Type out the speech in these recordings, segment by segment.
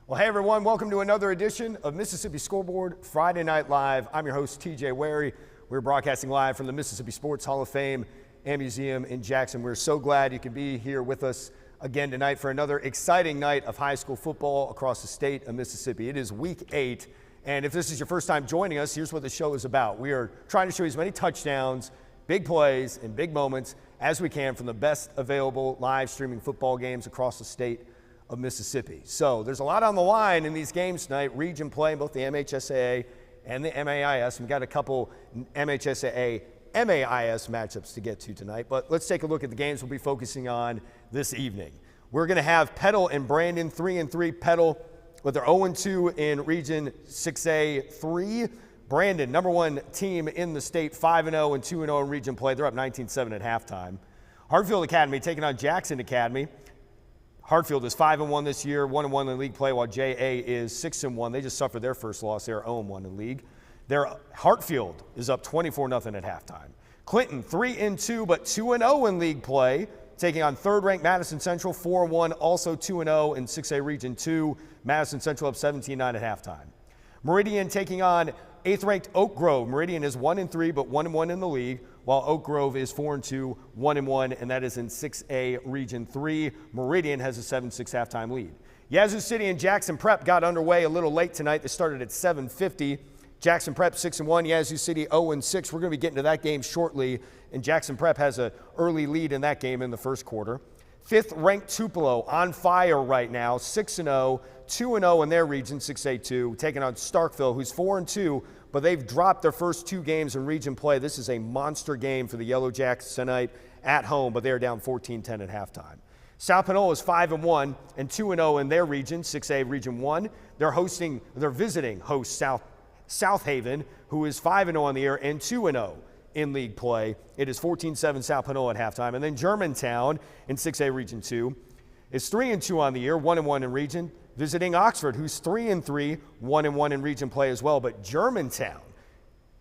Well, hey everyone, welcome to another edition of Mississippi Scoreboard Friday Night Live. I'm your host, TJ Werre. We're broadcasting live from the Mississippi Sports Hall of Fame and Museum in Jackson. We're so glad you could be here with us again tonight for another exciting night of high school football across the state of Mississippi. It is week 8, and if this is your first time joining us, here's what the show is about. We are trying to show you as many touchdowns, big plays, and big moments as we can from the best available live streaming football games across the state of Mississippi. So there's a lot on the line in these games tonight. Region play, both the MHSAA and the MAIS. We've got a couple MHSAA MAIS matchups to get to tonight, but let's take a look at the games we'll be focusing on this evening. We're going to have Petal and Brandon, 3-3. Petal with their 0-2 in Region 6A3. Brandon, number one team in the state, 5-0 and 2-0 in region play. They're up 19-7 at halftime. Hartfield Academy taking on Jackson Academy. Hartfield is 5-1 this year, 1-1 in league play, while JA is 6-1. They just suffered their first loss. They're 0-1 in league. Their Hartfield is up 24-0 at halftime. Clinton, 3-2, but 2-0 in league play, taking on third-ranked Madison Central, 4-1, also 2-0 in 6A Region 2. Madison Central up 17-9 at halftime. Meridian taking on 8th-ranked Oak Grove. Meridian is 1-3, but 1-1 in the league, while Oak Grove is 4-2, 1-1, and that is in 6A Region 3. Meridian has a 7-6 halftime lead. Yazoo City and Jackson Prep got underway a little late tonight. They started at 7:50. Jackson Prep 6-1, Yazoo City 0-6. We're going to be getting to that game shortly, and Jackson Prep has an early lead in that game in the first quarter. 5th-ranked Tupelo on fire right now, 6-0, 2-0 in their region, 6A2, taking on Starkville, who's 4-2, but they've dropped their first 2 games in region play. This is a monster game for the Yellow Jacks tonight at home, but they're down 14-10 at halftime. South Panola is 5-1 and 2-0 in their region, 6A Region 1. They're visiting host South Haven, who is 5-0 on the year and 2-0 in league play. It is 14-7 South Panola at halftime. And then Germantown in 6A Region 2 is 3-2 on the year, 1-1 in region, visiting Oxford, who's 3-3, 1-1 in region play as well. But Germantown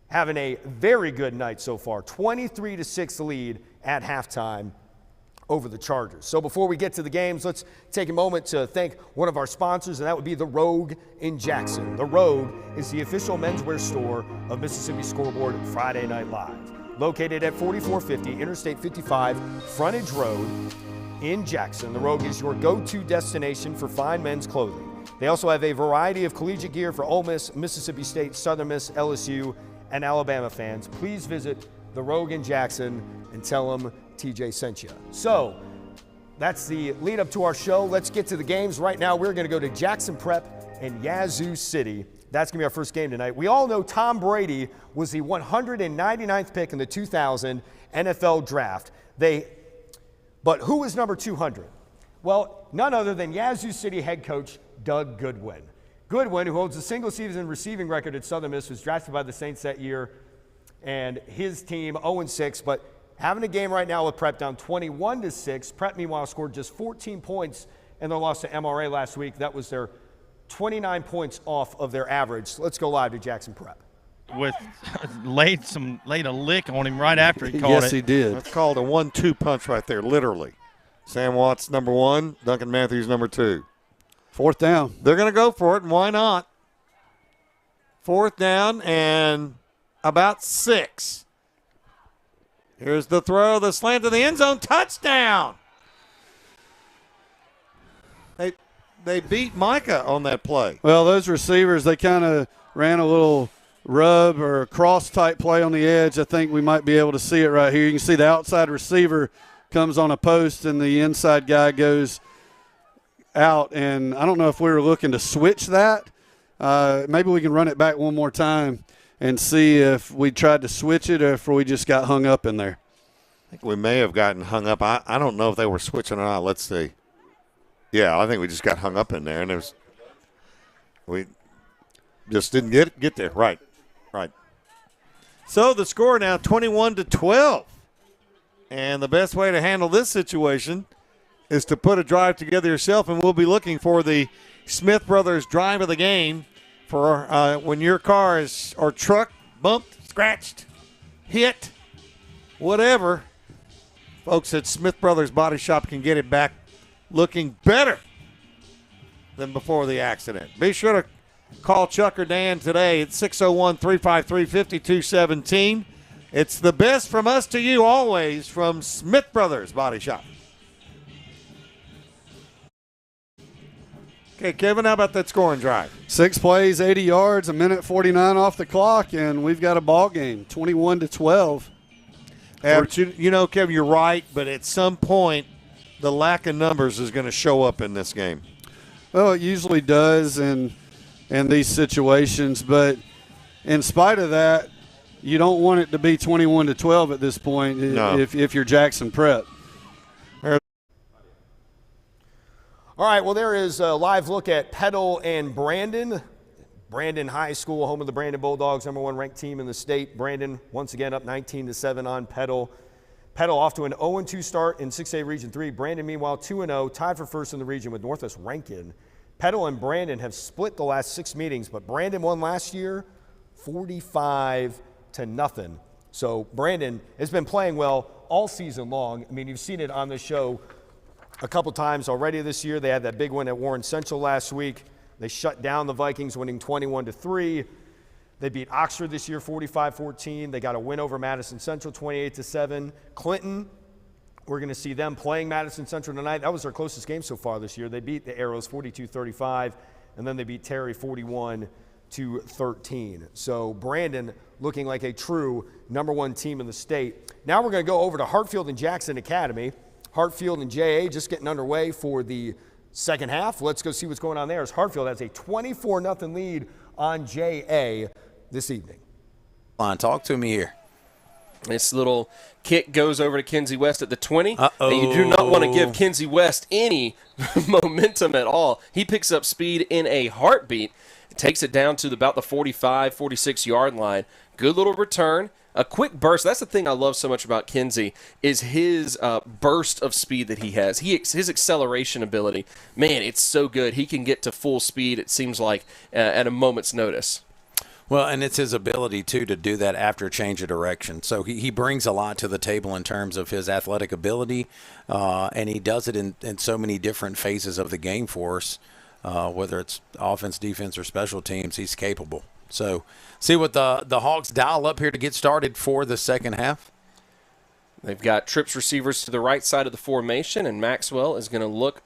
having a very good night so far, 23-6 lead at halftime over the Chargers. So before we get to the games, let's take a moment to thank one of our sponsors, and that would be The Rogue in Jackson. The Rogue is the official menswear store of Mississippi Scoreboard Friday Night Live. Located at 4450 Interstate 55 Frontage Road in Jackson, The Rogue is your go-to destination for fine men's clothing. They also have a variety of collegiate gear for Ole Miss, Mississippi State, Southern Miss, LSU, and Alabama fans. Please visit The Rogue in Jackson and tell them TJ sent you. So that's the lead up to our show. Let's get to the games. Right now we're going to go to Jackson Prep and Yazoo City. That's going to be our first game tonight. We all know Tom Brady was the 199th pick in the 2000 NFL draft. But who was number 200? Well, none other than Yazoo City head coach Doug Goodwin. Goodwin, who holds a single-season receiving record at Southern Miss, was drafted by the Saints that year, and his team 0-6, but having a game right now with Prep down 21-6. Prep, meanwhile, scored just 14 points in their loss to MRA last week. That was their 29 points off of their average. Let's go live to Jackson Prep. With laid a lick on him right after he called it. Yes, he did. That's called a 1-2 punch right there, literally. Sam Watts, number 1. Duncan Matthews, number 2. 4th down. They're going to go for it, and why not? 4th down and about 6. Here's the throw, the slant to the end zone, touchdown. They beat Micah on that play. Well, those receivers, they kind of ran a little rub or cross type play on the edge. I think we might be able to see it right here. You can see the outside receiver comes on a post and the inside guy goes out. And I don't know if we were looking to switch that. Maybe we can run it back one more time and see if we tried to switch it or if we just got hung up in there. I think we may have gotten hung up. I don't know if they were switching or not. Let's see. Yeah, I think we just got hung up in there, and we just didn't get there. Right. So the score now 21-12, and the best way to handle this situation is to put a drive together yourself, and we'll be looking for the Smith Brothers drive of the game for when your car is or truck bumped, scratched, hit, whatever. Folks at Smith Brothers Body Shop can get it back looking better. than before the accident. Be sure to call Chuck or Dan today at 601-353-5217. It's the best from us to you always from Smith Brothers Body Shop. Okay, Kevin, how about that scoring drive? 6 plays, 80 yards, a minute 49 off the clock, and we've got a ball game, 21-12. But you know, Kevin, you're right, but at some point, the lack of numbers is going to show up in this game. Well, it usually does in these situations, but in spite of that, you don't want it to be 21-12 at this point if you're Jackson Prep. All right, well, there is a live look at Petal and Brandon. Brandon High School, home of the Brandon Bulldogs, #1 ranked team in the state. Brandon, once again, up 19-7 on Petal. Petal off to an 0-2 start in 6A Region 3. Brandon, meanwhile, 2-0, tied for first in the region with Northwest Rankin. Petal and Brandon have split the last 6 meetings, but Brandon won last year 45-0. So Brandon has been playing well all season long. I mean, you've seen it on the show a couple times already this year. They had that big win at Warren Central last week. They shut down the Vikings, winning 21-3. They beat Oxford this year 45-14. They got a win over Madison Central 28-7. Clinton, we're going to see them playing Madison Central tonight. That was their closest game so far this year. They beat the Arrows 42-35, and then they beat Terry 41-13. So Brandon looking like a true #1 team in the state. Now we're going to go over to Hartfield and Jackson Academy. Hartfield and JA just getting underway for the second half. Let's go see what's going on there as Hartfield has a 24-0 lead on JA this evening. Talk to me here. This little kick goes over to Kinsey West at the 20. Uh-oh. And you do not want to give Kinsey West any momentum at all. He picks up speed in a heartbeat. Takes it down to about the 45, 46-yard line. Good little return. A quick burst. That's the thing I love so much about Kinsey is his burst of speed that he has. His acceleration ability. Man, it's so good. He can get to full speed, it seems like, at a moment's notice. Well, and it's his ability, too, to do that after a change of direction. So he brings a lot to the table in terms of his athletic ability, and he does it in so many different phases of the game for us, whether it's offense, defense, or special teams. He's capable. So see what the Hawks dial up here to get started for the second half. They've got trips receivers to the right side of the formation, and Maxwell is going to look.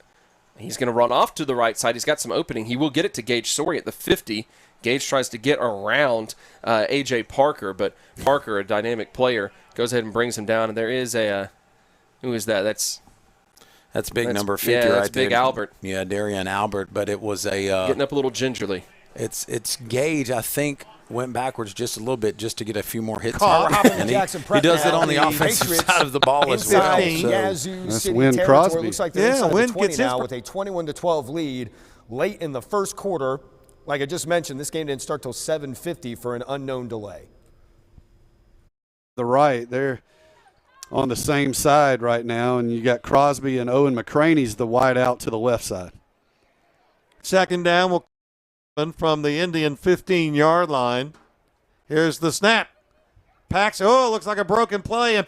He's going to run off to the right side. He's got some opening. He will get it to Gage Sori at the 50. Gage tries to get around A.J. Parker, but Parker, a dynamic player, goes ahead and brings him down. And there is who is that? That's number 50 right there. That's Big Albert. Yeah, Darian Albert, but it was getting up a little gingerly. It's Gage, I think, went backwards just a little bit just to get a few more hits. And he does it on the offensive side of the ball as well. Yazoo That's City Win territory. Crosby. It looks like they're inside Win the 20 gets now his with a 21-12 lead late in the first quarter. Like I just mentioned, this game didn't start till 7:50 for an unknown delay. The right, they're on the same side right now, and you got Crosby and Owen McCraney's the wide out to the left side. Second down will come from the Indian 15-yard line. Here's the snap. Pax, it looks like a broken play.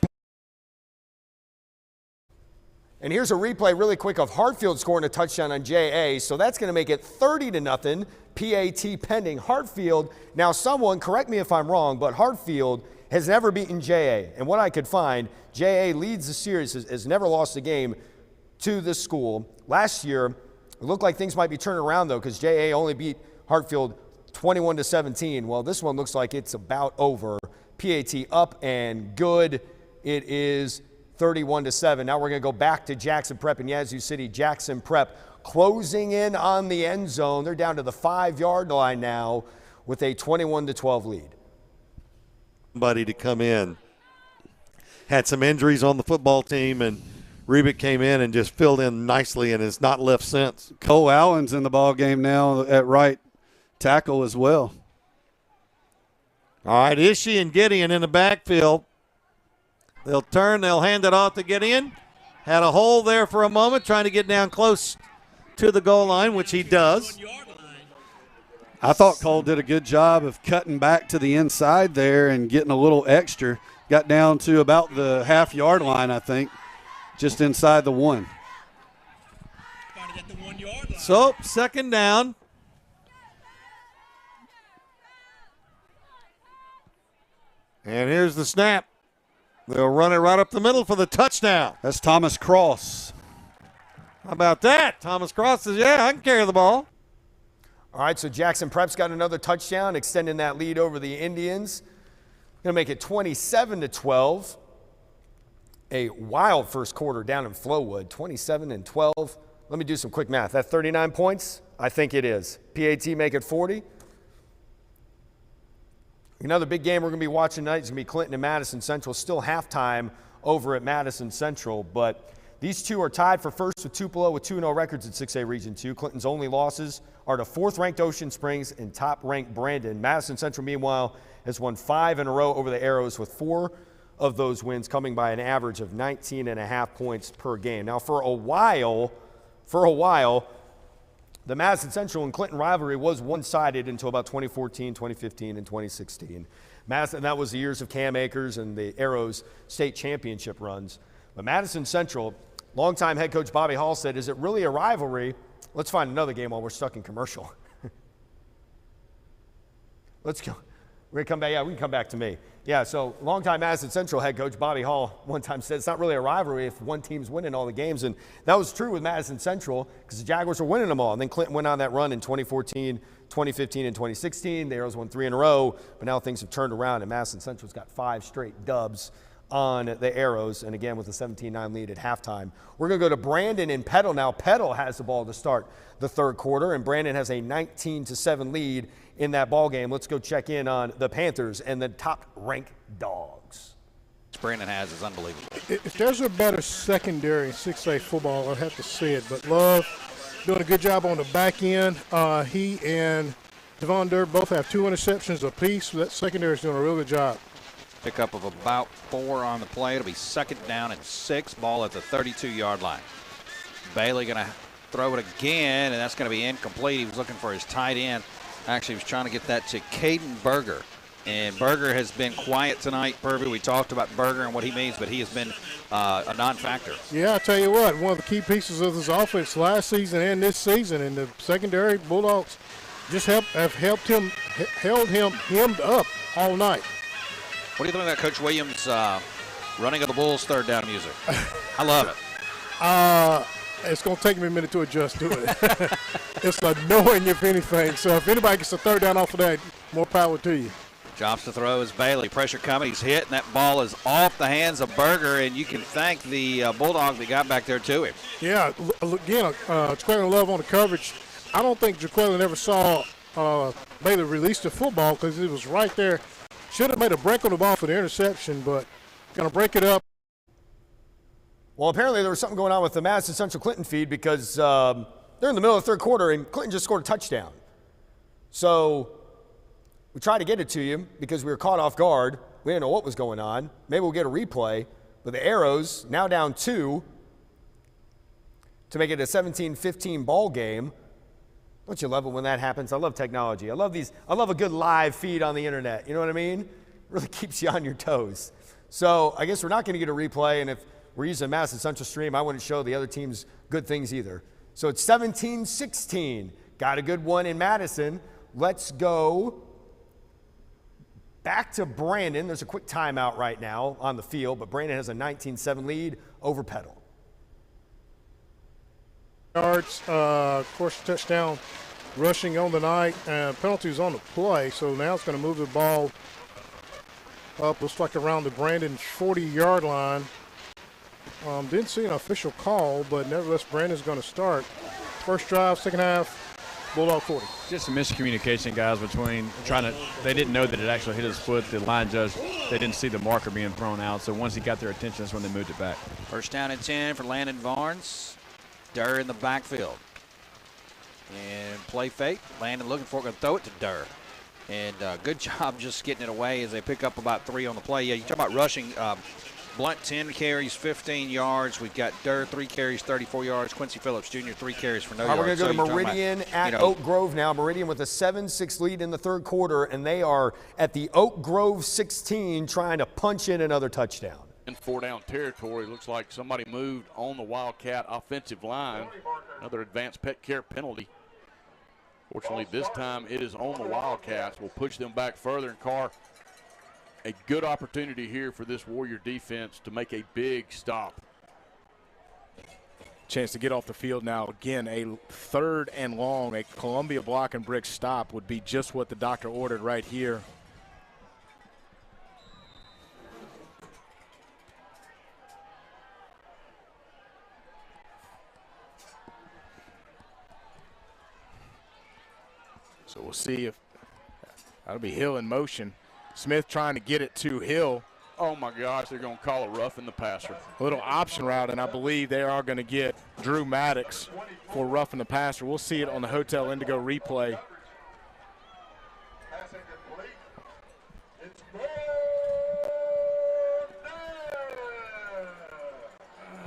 And here's a replay really quick of Hartfield scoring a touchdown on JA. So that's going to make it 30-0. PAT pending. Hartfield, now someone, correct me if I'm wrong, but Hartfield has never beaten JA. And what I could find, JA leads the series, has never lost a game to this school. Last year, it looked like things might be turning around, though, because JA only beat Hartfield 21-17. Well, this one looks like it's about over. PAT up and good. It is 31-7. Now we're going to go back to Jackson Prep in Yazoo City. Jackson Prep closing in on the end zone. They're down to the 5-yard line now with a 21-12 lead. Somebody to come in. Had some injuries on the football team, and Rebick came in and just filled in nicely and has not left since. Cole Allen's in the ball game now at right tackle as well. All right, Ishii and Gideon in the backfield. They'll turn, they'll hand it off to Gideon. Had a hole there for a moment, trying to get down close to the goal line, which he does. I thought Cole did a good job of cutting back to the inside there and getting a little extra. Got down to about the half-yard line, I think, just inside the 1. So, second down. And here's the snap. They'll run it right up the middle for the touchdown. That's Thomas Cross. How about that? Thomas Cross says, yeah, I can carry the ball. All right, so Jackson Prep's got another touchdown, extending that lead over the Indians. Going to make it 27-12. A wild first quarter down in Flowood, 27-12. Let me do some quick math. That 39 points? I think it is. PAT make it 40. Another big game we're going to be watching tonight is going to be Clinton and Madison Central. Still halftime over at Madison Central, but these two are tied for first with Tupelo with 2-0 records in 6A Region 2. Clinton's only losses are to fourth-ranked Ocean Springs and top-ranked Brandon. Madison Central, meanwhile, has won 5 in a row over the Arrows, with 4 of those wins coming by an average of 19.5 points per game. Now, for a while, the Madison Central and Clinton rivalry was one-sided until about 2014, 2015, and 2016. Madison, that was the years of Cam Akers and the Arrows state championship runs. But Madison Central, longtime head coach Bobby Hall said, is it really a rivalry? Let's find another game while we're stuck in commercial. Let's go. We're going to come back. Yeah, we can come back to me. Yeah, so longtime Madison Central head coach Bobby Hall one time said it's not really a rivalry if one team's winning all the games. And that was true with Madison Central because the Jaguars were winning them all. And then Clinton went on that run in 2014, 2015, and 2016. The Arrows won 3 in a row, but now things have turned around, and Madison Central's got 5 straight dubs on the Arrows, and again with a 17-9 lead at halftime. We're going to go to Brandon and Petal now. Petal has the ball to start the third quarter, and Brandon has a 19-7 lead in that ball game. Let's go check in on the Panthers and the top-ranked Dogs. Brandon has is unbelievable. If there's a better secondary in 6A football, I'd have to say it. But Love doing a good job on the back end. He and Devon Durr both have 2 interceptions apiece. So that secondary is doing a real good job. Pickup of about 4 on the play. It'll be second down and 6. Ball at the 32-yard line. Bailey going to throw it again, and that's going to be incomplete. He was looking for his tight end. Actually, he was trying to get that to Caden Berger. And Berger has been quiet tonight, Purvey. We talked about Berger and what he means, but he has been a non-factor. Yeah, I tell you what, one of the key pieces of this offense last season and this season, and the secondary Bulldogs just held him hemmed up all night. What do you think about Coach Williams' running of the Bulls third down music? I love it. It's going to take me a minute to adjust to it. It's annoying, if anything. So if anybody gets a third down off of that, more power to you. Drops to throw is Bailey. Pressure coming. He's hit, and that ball is off the hands of Berger, and you can thank the Bulldog that got back there to him. Yeah, again, Jaquelin Love on the coverage. I don't think Jaquelin ever saw Bailey release the football because it was right there. Should have made a break on the ball for the interception, but going to break it up. Well, apparently there was something going on with the Madison Central Clinton feed because they're in the middle of the third quarter and Clinton just scored a touchdown. So we tried to get it to you because we were caught off guard. We didn't know what was going on. Maybe we'll get a replay. But the Arrows now down 2 to make it a 17-15 ball game. Don't you love it when that happens? I love technology. I love a good live feed on the internet. You know what I mean? It really keeps you on your toes. So I guess we're not going to get a replay, and if we're using a Madison Central stream, I wouldn't show the other teams good things either. So it's 17-16. Got a good one in Madison. Let's go back to Brandon. There's a quick timeout right now on the field, but Brandon has a 19-7 lead over Petal. Yards, of course, touchdown rushing on the night, and penalties on the play. So now it's going to move the ball up, looks like around the Brandon 40-yard line. Didn't see an official call, but nevertheless, Brandon's going to start. First drive, second half, Bulldog 40. Just some miscommunication, guys, between they didn't know that it actually hit his foot. The line judge, they didn't see the marker being thrown out. So once he got their attention, that's when they moved it back. First down and 10 for Landon Varnes. Durr in the backfield. And play fake. Landon looking for it, going to throw it to Durr. And good job just getting it away as they pick up about 3 on the play. Yeah, you talk about rushing. Blunt 10 carries, 15 yards. We've got Durr 3 carries, 34 yards. Quincy Phillips Jr. 3 carries for no yards. We're going to go to Meridian at Oak Grove now. Meridian with a 7-6 lead in the third quarter, and they are at the Oak Grove 16 trying to punch in another touchdown. in 4-down territory. Looks like somebody moved on the Wildcat offensive line. Another advanced pet care penalty. Fortunately, this time it is on the Wildcats. We'll push them back further. And Carr, a good opportunity here for this Warrior defense to make a big stop. Chance to get off the field now. Again, a 3rd and long. A Columbia block and brick stop would be just what the doctor ordered right here. So we'll see if that'll be Hill in motion. Smith trying to get it to Hill. Oh my gosh, they're going to call a roughing the passer. A little option route, and I believe they are going to get Drew Maddox for roughing the passer. We'll see it on the Hotel Indigo replay.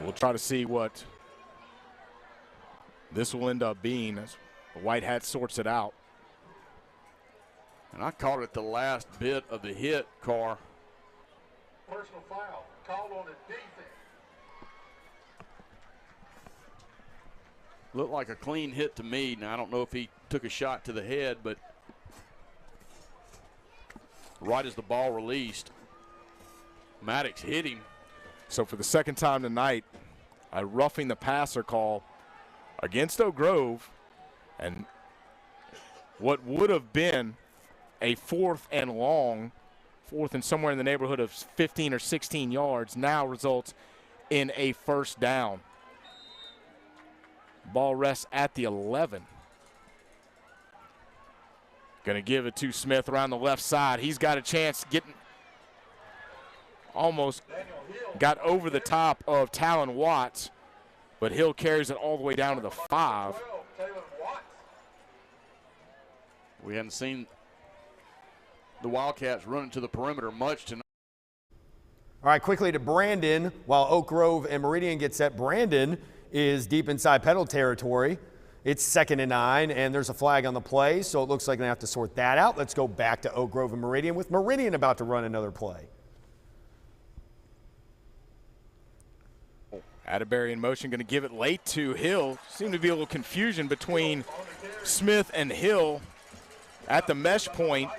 We'll try to see what this will end up being as the White Hat sorts it out. And I caught it at the last bit of the hit, Carr. Personal foul called on the defense. Looked like a clean hit to me. Now, I don't know if he took a shot to the head, but right as the ball released, Maddox hit him. So for the second time tonight, a roughing the passer call against Oak Grove, and what would have been a 4th and long, 4th and somewhere in the neighborhood of 15 or 16 yards, now results in a 1st down. Ball rests at the 11. Going to give it to Smith around the left side. He's got a chance getting almost got over the top of Talon Watts, but Hill carries it all the way down to the 5. We hadn't seen the Wildcats running to the perimeter much tonight. All right, quickly to Brandon while Oak Grove and Meridian get set. Brandon is deep inside Petal territory. It's 2nd and 9, and there's a flag on the play, so it looks like they have to sort that out. Let's go back to Oak Grove and Meridian with Meridian about to run another play. Atterbury in motion, going to give it late to Hill. Seemed to be a little confusion between Smith and Hill at the mesh point,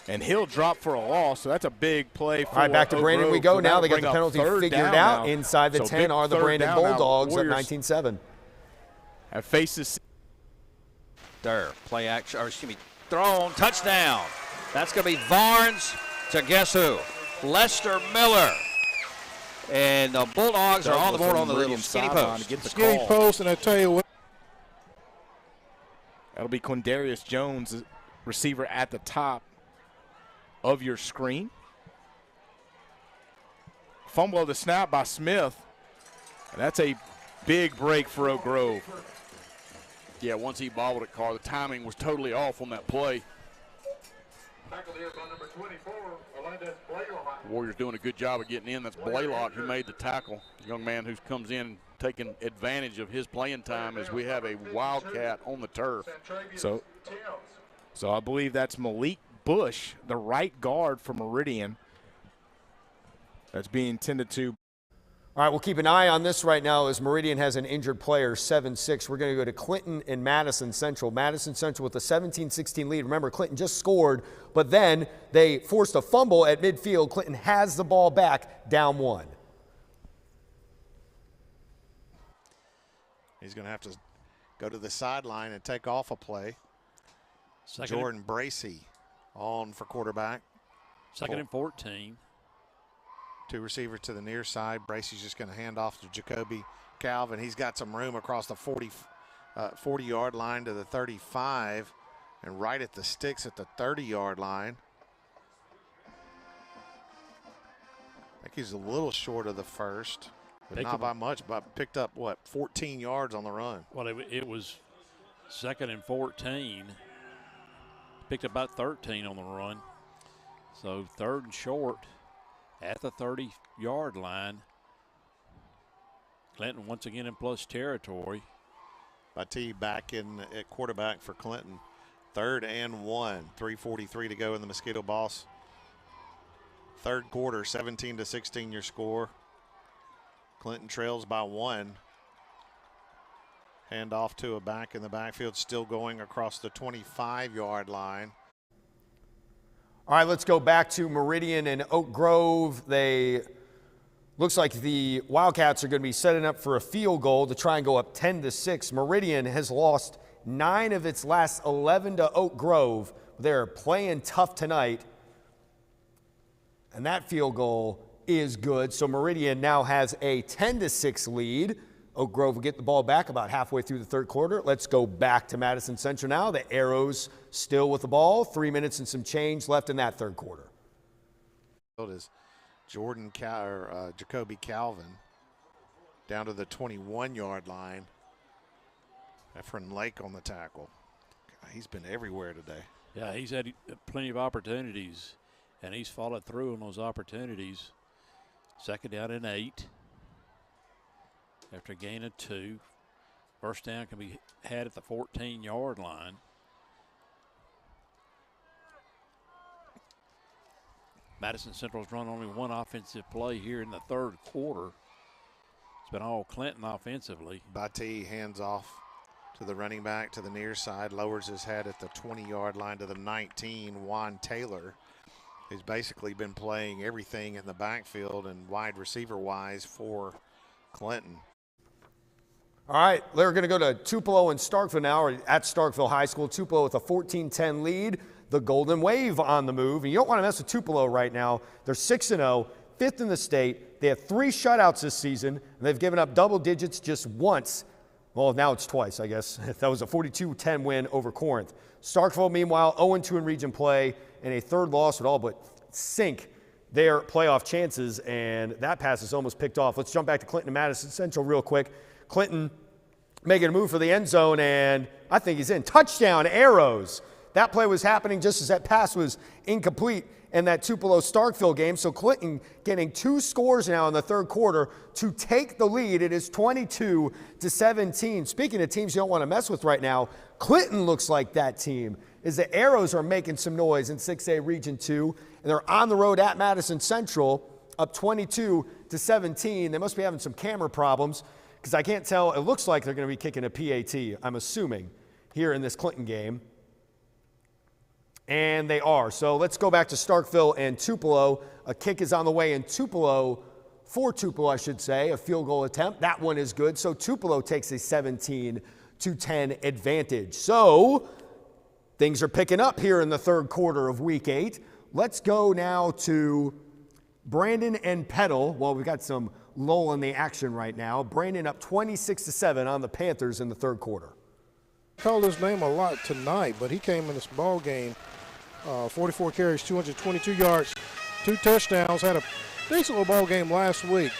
and Hill dropped for a loss, so that's a big play for All right, back to Oak Brandon Grove. we go. So Now they got bring the up penalty 3rd figured down out. now. Inside the So 10 big are the 3rd Brandon down now. Bulldogs at Warriors 19-7. Have faces. There, play action, or excuse me, thrown, touchdown. That's going to be Barnes to guess who? Lester Miller. And the Bulldogs are on the board on the little skinny post. Skinny post, and I tell you what. That'll be Quindarius Jones, receiver at the top of your screen. Fumble of the snap by Smith. And that's a big break for Oak Grove. Yeah, once he bobbled it, Carr, the timing was totally off on that play. Warriors doing a good job of getting in. That's Blaylock who made the tackle. Young man who comes in taking advantage of his playing time as we have a Wildcat on the turf. So I believe that's Malik Bush, the right guard for Meridian, that's being tended to. All right, we'll keep an eye on this right now as Meridian has an injured player, 7-6. We're going to go to Clinton and Madison Central. Madison Central with a 17-16 lead. Remember, Clinton just scored, but then they forced a fumble at midfield. Clinton has the ball back, down 1. He's going to have to go to the sideline and take off a play. Jordan Bracey on for quarterback. 2nd and 14. 2 receiver to the near side. Bracey's just going to hand off to Jacoby Calvin. He's got some room across the 40-yard line to the 35 and right at the sticks at the 30-yard line. I think he's a little short of the first, but not by much, but picked up, 14 yards on the run. Well, it was 2nd and 14. Picked up about 13 on the run. So 3rd and short at the 30-yard line. Clinton once again in plus territory. Batee back in at quarterback for Clinton. 3rd and 1. 3:43 to go in the Mosquito Boss third quarter, 17-16 your score. Clinton trails by 1. Hand off to a back in the backfield, still going across the 25-yard line. All right, let's go back to Meridian and Oak Grove. Looks like the Wildcats are going to be setting up for a field goal to try and go up 10-6. Meridian has lost 9 of its last 11 to Oak Grove. They're playing tough tonight, and that field goal is good. So Meridian now has a 10-6 lead. Oak Grove will get the ball back about halfway through the third quarter. Let's go back to Madison Central now. The Arrows still with the ball. 3 minutes and some change left in that third quarter. Is Jacoby Calvin down to the 21-yard line. Efren Lake on the tackle. God, he's been everywhere today. Yeah, he's had plenty of opportunities, and he's followed through on those opportunities. Second down and 8. After a gain of 2. First down can be had at the 14-yard line. Madison Central's run only one offensive play here in the third quarter. It's been all Clinton offensively. Bati hands off to the running back to the near side, lowers his head at the 20-yard line to the 19. Juan Taylor, who's basically been playing everything in the backfield and wide receiver-wise for Clinton. All right, they're going to go to Tupelo and Starkville now, or at Starkville High School. Tupelo with a 14-10 lead. The Golden Wave on the move. And you don't want to mess with Tupelo right now. They're 6-0, 5th in the state. They have 3 shutouts this season, and they've given up double digits just once. Well, now it's twice, I guess. That was a 42-10 win over Corinth. Starkville, meanwhile, 0-2 in region play, and a third loss would all but sink their playoff chances, and that pass is almost picked off. Let's jump back to Clinton and Madison Central real quick. Clinton making a move for the end zone, and I think he's in. Touchdown, Arrows. That play was happening just as that pass was incomplete in that Tupelo-Starkville game. So Clinton getting 2 scores now in the third quarter to take the lead. It is 22-17. Speaking of teams you don't want to mess with right now, Clinton looks like that team, as the Arrows are making some noise in 6A Region 2, and they're on the road at Madison Central, up 22-17. They must be having some camera problems, because I can't tell. It looks like they're going to be kicking a PAT, I'm assuming, here in this Clinton game. And they are. So let's go back to Starkville and Tupelo. A kick is on the way in Tupelo, for Tupelo, I should say, a field goal attempt. That one is good. So Tupelo takes a 17-10 advantage. So things are picking up here in the third quarter of Week 8. Let's go now to Brandon and Petal. Well, we've got some lull in the action right now. Brandon up 26-7 on the Panthers in the third quarter. Called his name a lot tonight, but he came in this ball game, 44 carries, 222 yards, 2 touchdowns, had a decent little ball game last week.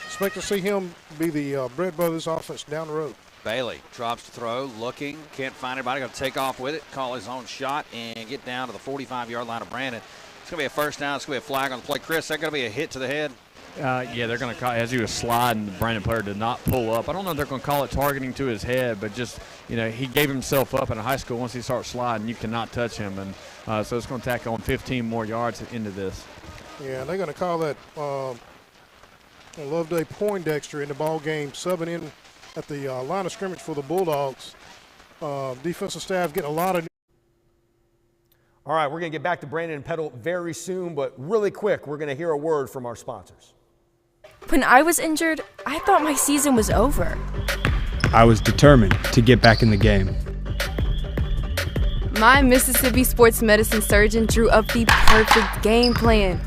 Expect to see him be the Bread Brothers offense down the road. Bailey drops to throw, looking, can't find anybody, going to take off with it, call his own shot, and get down to the 45-yard line of Brandon. It's going to be a first down. It's going to be a flag on the play. Chris, that's going to be a hit to the head. Yeah, they're going to call, as he was sliding, the Brandon player did not pull up. I don't know if they're going to call it targeting to his head, but just, he gave himself up in high school. Once he starts sliding, you cannot touch him. And so it's going to tack on 15 more yards into this. Yeah, they're going to call that Loveday Poindexter in the ball game, subbing in at the line of scrimmage for the Bulldogs. Defensive staff getting a lot of. All right, we're going to get back to Brandon and Petal very soon, but really quick, we're going to hear a word from our sponsors. When I was injured, I thought my season was over. I was determined to get back in the game. My Mississippi sports medicine surgeon drew up the perfect game plan.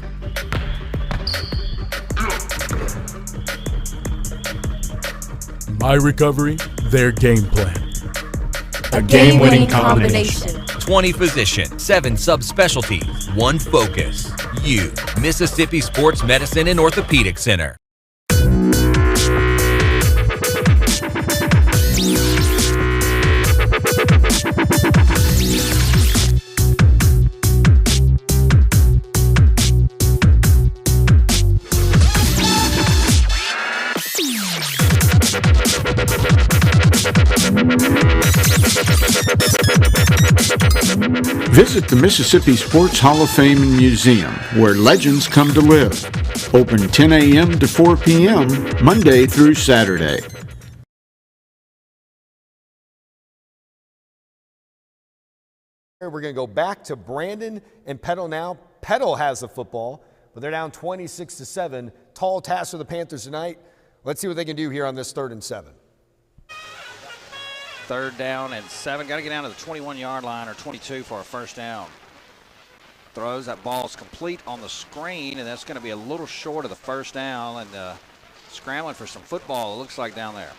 My recovery, their game plan. A game-winning combination. 20 physicians, 7 subspecialties, 1 focus. You, Mississippi Sports Medicine and Orthopedic Center. Visit the Mississippi Sports Hall of Fame and Museum, where legends come to live. Open 10 a.m. to 4 p.m., Monday through Saturday. We're going to go back to Brandon and Petal now. Petal has the football, but they're down 26-7. Tall task for the Panthers tonight. Let's see what they can do here on this 3rd and 7. 3rd down and 7. Got to get down to the 21-yard line or 22 for a first down. Throws. That ball's complete on the screen, and that's going to be a little short of the first down. And scrambling for some football, it looks like, down there.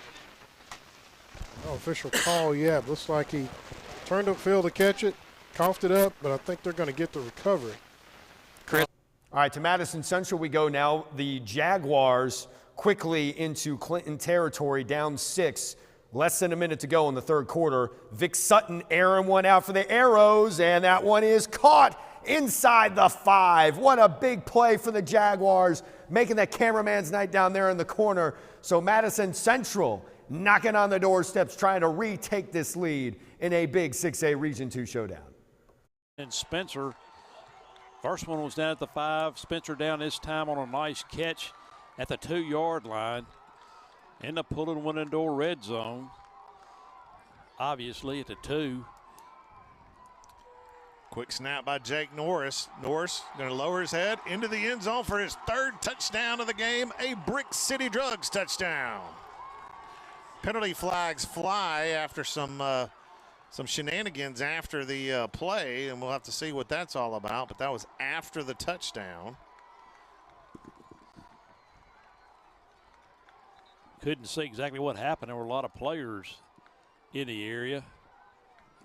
Oh, official call, yeah. It looks like he turned upfield to catch it, coughed it up, but I think they're going to get the recovery. All right, to Madison Central we go now. The Jaguars quickly into Clinton territory, down 6. Less than a minute to go in the 3rd quarter. Vic Sutton airing one out for the Arrows, and that one is caught inside the 5. What a big play for the Jaguars, making that cameraman's night down there in the corner. So Madison Central knocking on the doorsteps, trying to retake this lead in a big 6A Region 2 showdown. And Spencer, first one was down at the 5. Spencer down this time on a nice catch at the 2-yard line. End up pulling one into a red zone. Obviously at the 2. Quick snap by Jake Norris. Norris going to lower his head into the end zone for his 3rd touchdown of the game, a Brick City Drugs touchdown. Penalty flags fly after some shenanigans after the play, and we'll have to see what that's all about, but that was after the touchdown. Couldn't see exactly what happened. There were a lot of players in the area.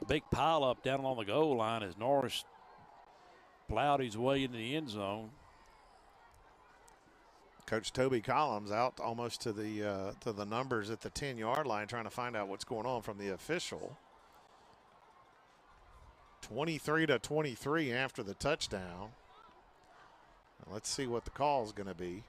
A big pile up down along the goal line as Norris plowed his way into the end zone. Coach Toby Collins out almost to the numbers at the 10-yard line, trying to find out what's going on from the official. 23-23 after the touchdown. Let's see what the call is going to be.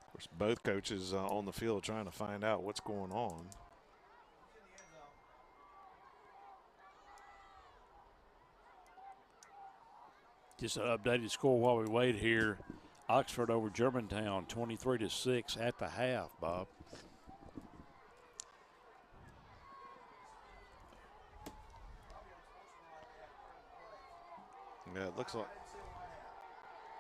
Of course, both coaches on the field trying to find out what's going on. Just an updated score while we wait here. Oxford over Germantown, 23-6 at the half, Bob. Yeah, it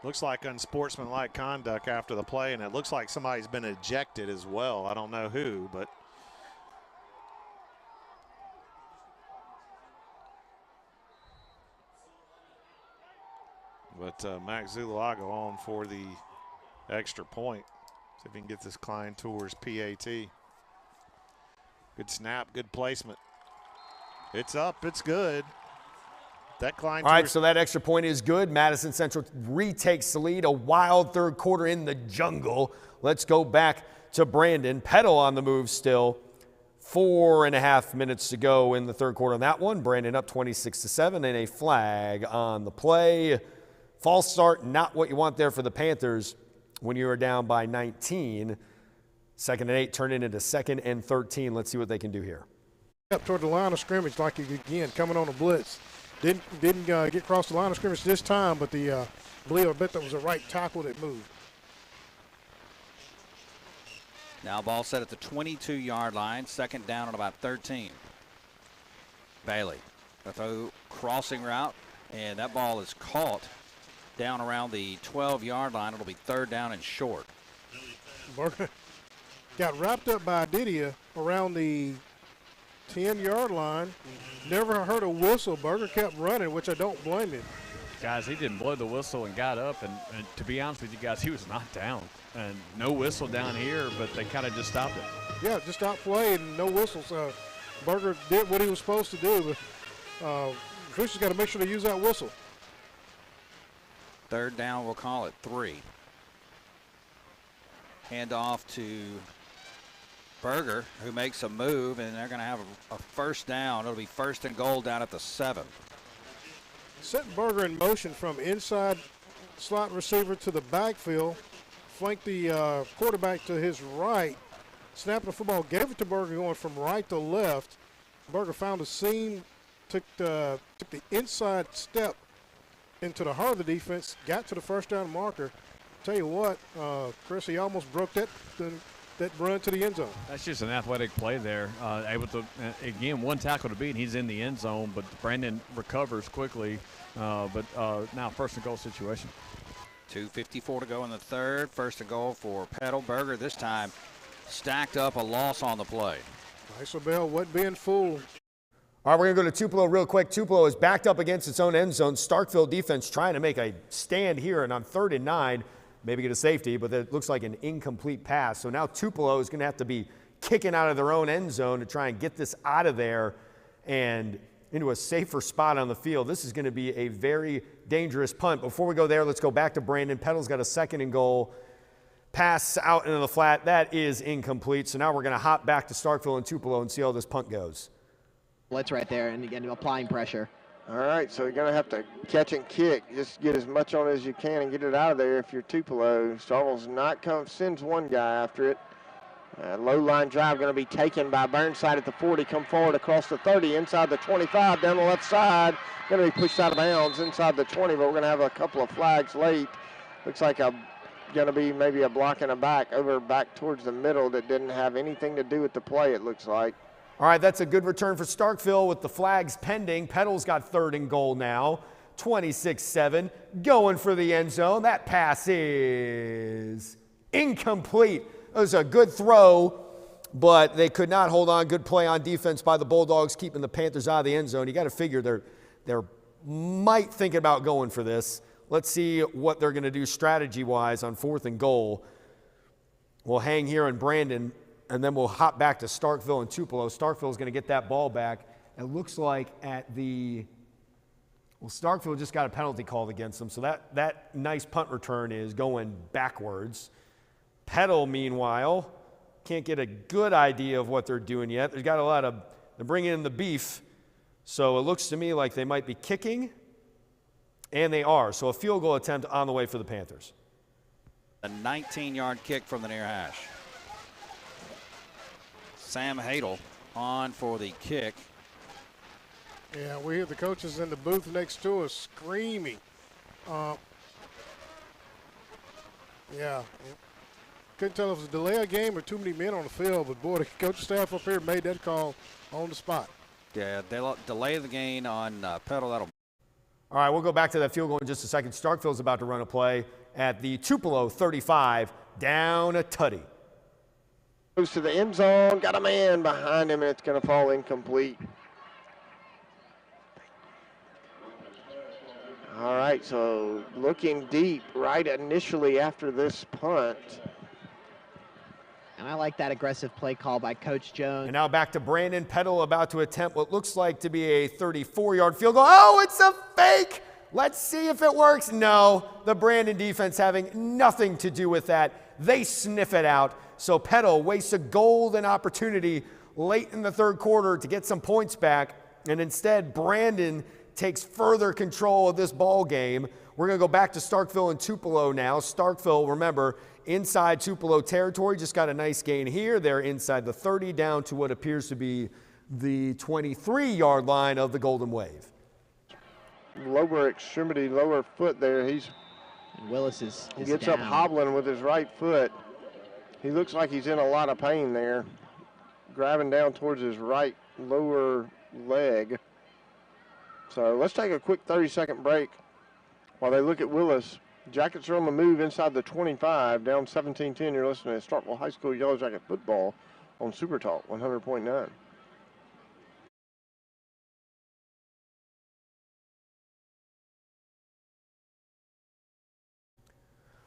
looks like unsportsmanlike conduct after the play, and it looks like somebody's been ejected as well. I don't know who, but Max Zulago on for the extra point. See if he can get this Klein Tours PAT. Good snap, good placement. It's up, it's good. That Klein All right, so that extra point is good. Madison Central retakes the lead. A wild 3rd quarter in the jungle. Let's go back to Brandon. Petal on the move still. 4.5 minutes to go in the 3rd quarter on that one. Brandon up 26-7 and a flag on the play. False start, not what you want there for the Panthers when you are down by 19. 2nd and 8 turn it into 2nd and 13. Let's see what they can do here. Up toward the line of scrimmage, like again coming on a blitz. Didn't get across the line of scrimmage this time, but I bet that was a right tackle that moved. Now ball set at the 22-yard line, 2nd down at about 13. Bailey, a throw crossing route, and that ball is caught down around the 12-yard line. It'll be 3rd down and short. Berger got wrapped up by Didia around the 10-yard line. Never heard a whistle. Berger kept running, which I don't blame him. Guys, he didn't blow the whistle and got up, and to be honest with you guys, he was knocked down. And no whistle down here, but they kind of just stopped it. Yeah, just stopped playing, no whistles. Berger did what he was supposed to do, but Coach has got to make sure to use that whistle. 3rd down, we'll call it 3. Hand off to Berger, who makes a move, and they're going to have a first down. It'll be 1st and goal down at the 7. Setting Berger in motion from inside slot receiver to the backfield. flanked the quarterback to his right, snapped the football, gave it to Berger going from right to left. Berger found a seam, took the inside step into the heart of the defense, got to the first down marker. Tell you what, Chris, he almost broke that run to the end zone. That's just an athletic play there. Able to, again, one tackle to beat, and he's in the end zone, but Brandon recovers quickly. But now first and goal situation. 2:54 to go in the third. First and goal for Petal. Berger this time stacked up a loss on the play. Isabel wasn't being fooled. All right, we're going to go to Tupelo real quick. Tupelo is backed up against its own end zone. Starkville defense trying to make a stand here, and on 3rd and 9, maybe get a safety, but it looks like an incomplete pass. So now Tupelo is going to have to be kicking out of their own end zone to try and get this out of there and into a safer spot on the field. This is going to be a very dangerous punt. Before we go there, let's go back to Brandon. Petal's got a 2nd and goal. Pass out into the flat. That is incomplete. So now we're going to hop back to Starkville and Tupelo and see how this punt goes. Blitz right there, and again, applying pressure. All right, so you're going to have to catch and kick. Just get as much on it as you can and get it out of there if you're Tupelo. Starkville's not come, sends one guy after it. Low line drive going to be taken by Burnside at the 40, come forward across the 30, inside the 25, down the left side. Going to be pushed out of bounds inside the 20, but we're going to have a couple of flags late. Looks like going to be maybe a block and a back towards the middle that didn't have anything to do with the play, it looks like. All right, that's a good return for Starkville with the flags pending. Petal's got 3rd and goal now. 26-7, going for the end zone. That pass is incomplete. It was a good throw, but they could not hold on. Good play on defense by the Bulldogs, keeping the Panthers out of the end zone. You got to figure they're might think about going for this. Let's see what they're going to do strategy-wise on 4th and goal. We'll hang here on Brandon, and then we'll hop back to Starkville and Tupelo. Starkville is going to get that ball back. It looks like Starkville just got a penalty called against them, so that nice punt return is going backwards. Petal, meanwhile, can't get a good idea of what they're doing yet. They've got they're bringing in the beef, so it looks to me like they might be kicking, and they are. So a field goal attempt on the way for the Panthers. A 19-yard kick from the near hash. Sam Hadel on for the kick. Yeah, we hear the coaches in the booth next to us screaming. Yeah. Couldn't tell if it was a delay of game or too many men on the field, but boy, the coaching staff up here made that call on the spot. Yeah, delay the gain on Petal. That'll. All right, we'll go back to that field goal in just a second. Starkville's about to run a play at the Tupelo 35, down a tutty. Goes to the end zone, got a man behind him, and it's going to fall incomplete. All right, so looking deep right initially after this punt. And I like that aggressive play call by Coach Jones. And now back to Brandon. Petal about to attempt what looks like to be a 34-yard field goal. Oh, it's a fake. Let's see if it works. No, the Brandon defense having nothing to do with that. They sniff it out. So Petal wastes a golden opportunity late in the 3rd quarter to get some points back. And instead, Brandon takes further control of this ball game. We're going to go back to Starkville and Tupelo now. Starkville, remember, inside Tupelo territory, just got a nice gain here. They're inside the 30 down to what appears to be the 23-yard line of the Golden Wave. Lower extremity, lower foot there. And Willis is gets down. up hobbling with his right foot. He looks like he's in a lot of pain there. Grabbing down towards his right lower leg. So let's take a quick 30-second break while they look at Willis. Jackets are on the move inside the 25, down 17-10. You're listening to Starkville High School Yellow Jacket Football on Super Talk 100.9.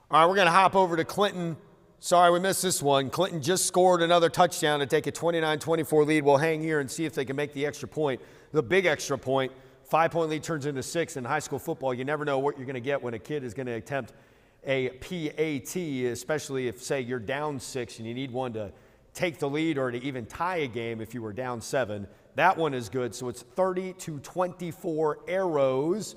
All right, we're going to hop over to Clinton. Sorry we missed this one. Clinton just scored another touchdown to take a 29-24 lead. We'll hang here and see if they can make the extra point. The big extra point. 5-point lead turns into 6 in high school football. You never know what you're going to get when a kid is going to attempt a PAT, especially if, say, you're down 6 and you need one to take the lead or to even tie a game if you were down 7. That one is good. So it's 30-24 Arrows.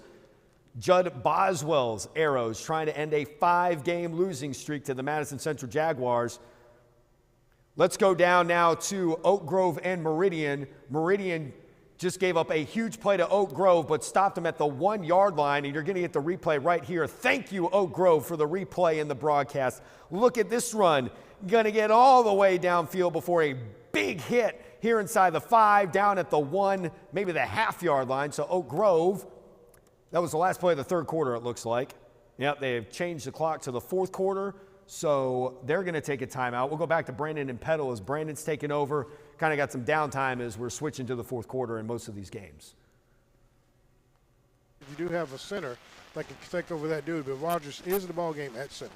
Judd Boswell's Arrows trying to end a 5-game losing streak to the Madison Central Jaguars. Let's go down now to Oak Grove and Meridian. Meridian just gave up a huge play to Oak Grove, but stopped them at the 1-yard line, and you're going to get the replay right here. Thank you, Oak Grove, for the replay in the broadcast. Look at this run. Going to get all the way downfield before a big hit here inside the 5, down at the 1, maybe the half-yard line. So Oak Grove, that was the last play of the third quarter, it looks like. Yep, they have changed the clock to the fourth quarter, so they're going to take a timeout. We'll go back to Brandon and Petal as Brandon's taken over. Kind of got some downtime as we're switching to the fourth quarter in most of these games. You do have a center that can take over that duty, but Rogers is in the ball game at center.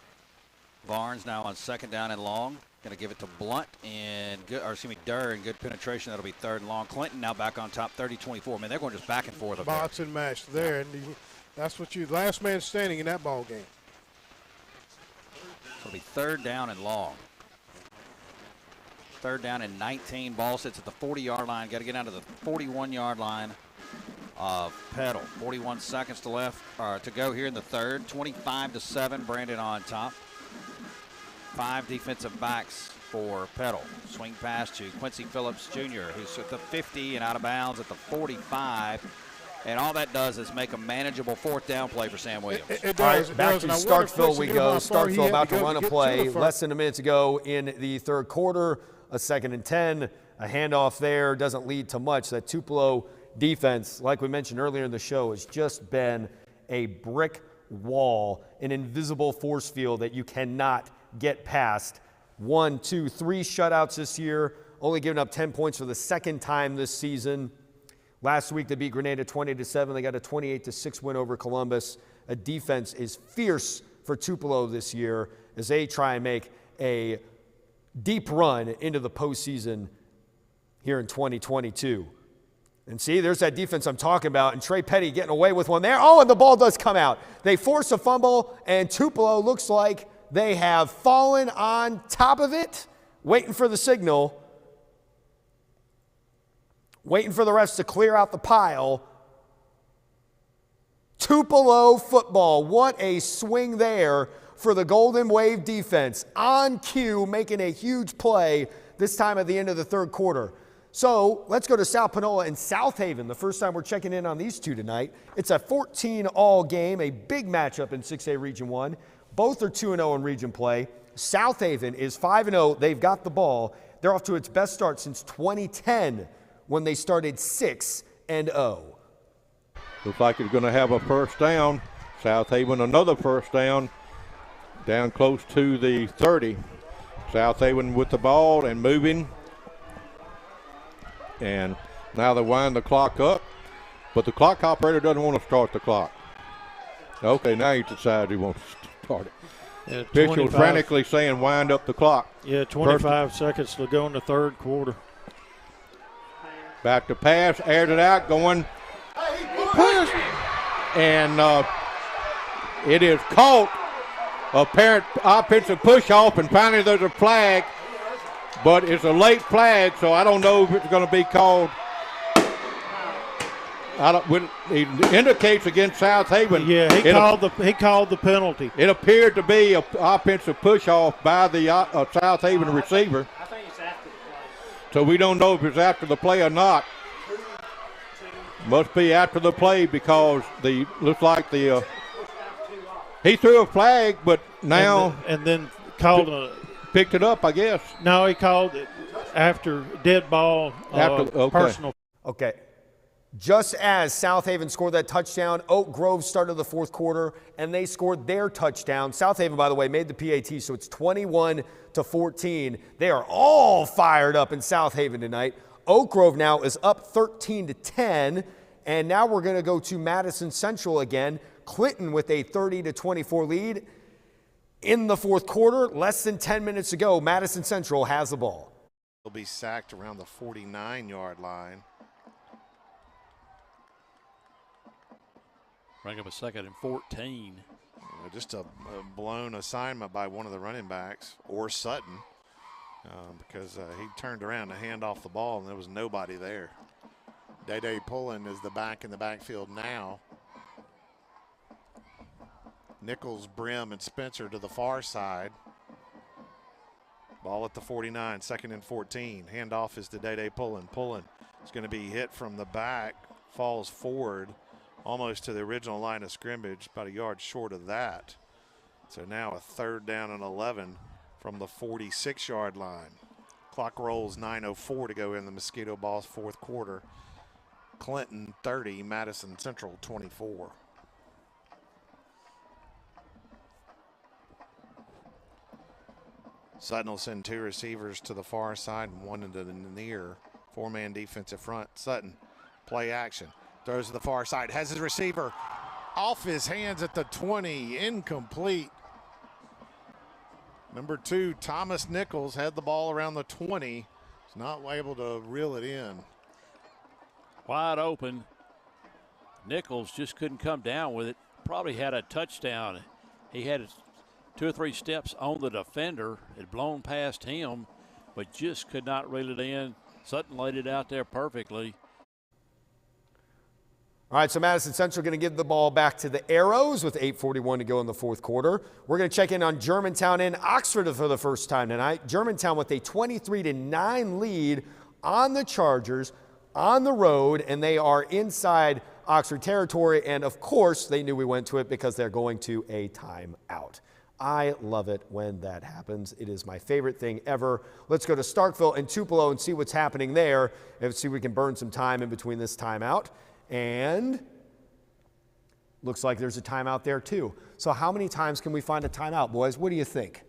Barnes now on 2nd down and long. Going to give it to Blunt and good, or excuse me, Durr, and good penetration. That'll be 3rd and long. Clinton now back on top, 30-24. Man, they're going just back and forth. Box and match there, and that's what you last man standing in that ball game. It'll be 3rd down and long. 3rd down and 19. Ball sits at the 40-yard line. Got to get down to the 41-yard line of Petal. 41 seconds to go here in the third. 25-7. Brandon on top. 5 defensive backs for Petal. Swing pass to Quincy Phillips Jr., who's at the 50 and out of bounds at the 45. And all that does is make a manageable 4th down play for Sam Williams. It does. All right, back to Starkville we go. Starkville about to run a play less than a minute to go in the third quarter. A 2nd and 10. A handoff there doesn't lead to much. That Tupelo defense, like we mentioned earlier in the show, has just been a brick wall, an invisible force field that you cannot get past. 1, 2, 3 shutouts this year, only giving up 10 points for the 2nd time this season. Last week they beat Grenada 20-7. They got a 28-6 win over Columbus. A defense is fierce for Tupelo this year as they try and make a deep run into the postseason here in 2022. And see, there's that defense I'm talking about, and Trey Petty getting away with one there. Oh, and the ball does come out. They force a fumble, and Tupelo looks like they have fallen on top of it, waiting for the signal, waiting for the refs to clear out the pile. Tupelo football, what a swing there for the Golden Wave defense. On cue, making a huge play, this time at the end of the third quarter. So let's go to South Panola and South Haven. The first time we're checking in on these two tonight. It's a 14-all game, a big matchup in 6A Region 1. Both are 2-0 in region play. South Haven is 5-0. They've got the ball. They're off to its best start since 2010 when they started 6-0. Looks like it's going to have a first down. South Haven another first down. Down close to the 30. South Haven with the ball and moving. And now they wind the clock up. But the clock operator doesn't want to start the clock. Okay, now he decides he wants to start it. Yeah, Official frantically saying wind up the clock. Yeah, 25 seconds to go in the third quarter. Back to pass, aired it out, going. And it is caught. Apparent offensive push off, and finally there's a flag, but it's a late flag, so I don't know if it's going to be called. It indicates against South Haven. Yeah, he called the penalty. It appeared to be an offensive push off by the South Haven receiver. I think it's after the play. So we don't know if it's after the play or not. Must be after the play because looks like he threw a flag, but now and then called picked it up, I guess. No, he called it after dead ball. Personal. Okay. Just as South Haven scored that touchdown, Oak Grove started the fourth quarter, and they scored their touchdown. South Haven, by the way, made the PAT, so it's 21-14. They are all fired up in South Haven tonight. Oak Grove now is up 13-10, and now we're going to go to Madison Central again. Clinton with a 30-24 lead in the fourth quarter. Less than 10 minutes to go, Madison Central has the ball. He'll be sacked around the 49-yard line. Bring up a 2nd and 14. Just a blown assignment by one of the running backs, or Sutton, because he turned around to hand off the ball, and there was nobody there. Day-Day Pullen is the back in the backfield now. Nichols, Brim, and Spencer to the far side. Ball at the 49, 2nd and 14. Handoff is to Day Pullen. Pullen is going to be hit from the back, falls forward almost to the original line of scrimmage, about a yard short of that. So now a 3rd down and 11 from the 46-yard line. Clock rolls, 9:04 to go in the Mosquito Boss 4th quarter. Clinton 30, Madison Central 24. Sutton will send 2 receivers to the far side and 1 into the near. 4-man defensive front. Sutton, play action. Throws to the far side. Has his receiver off his hands at the 20. Incomplete. Number 2, Thomas Nichols, had the ball around the 20. He's not able to reel it in. Wide open. Nichols just couldn't come down with it. Probably had a touchdown. He had 2 or 3 steps on the defender, had blown past him, but just could not reel it in. Sutton laid it out there perfectly. All right, so Madison Central going to give the ball back to the Arrows with 8:41 to go in the 4th quarter. We're going to check in on Germantown and Oxford for the first time tonight. Germantown with a 23-9 lead on the Chargers on the road, and they are inside Oxford territory. And, of course, they knew we went to it because they're going to a timeout. I love it when that happens. It is my favorite thing ever. Let's go to Starkville and Tupelo and see what's happening there and see if we can burn some time in between this timeout. And looks like there's a timeout there too. So how many times can we find a timeout, boys? What do you think?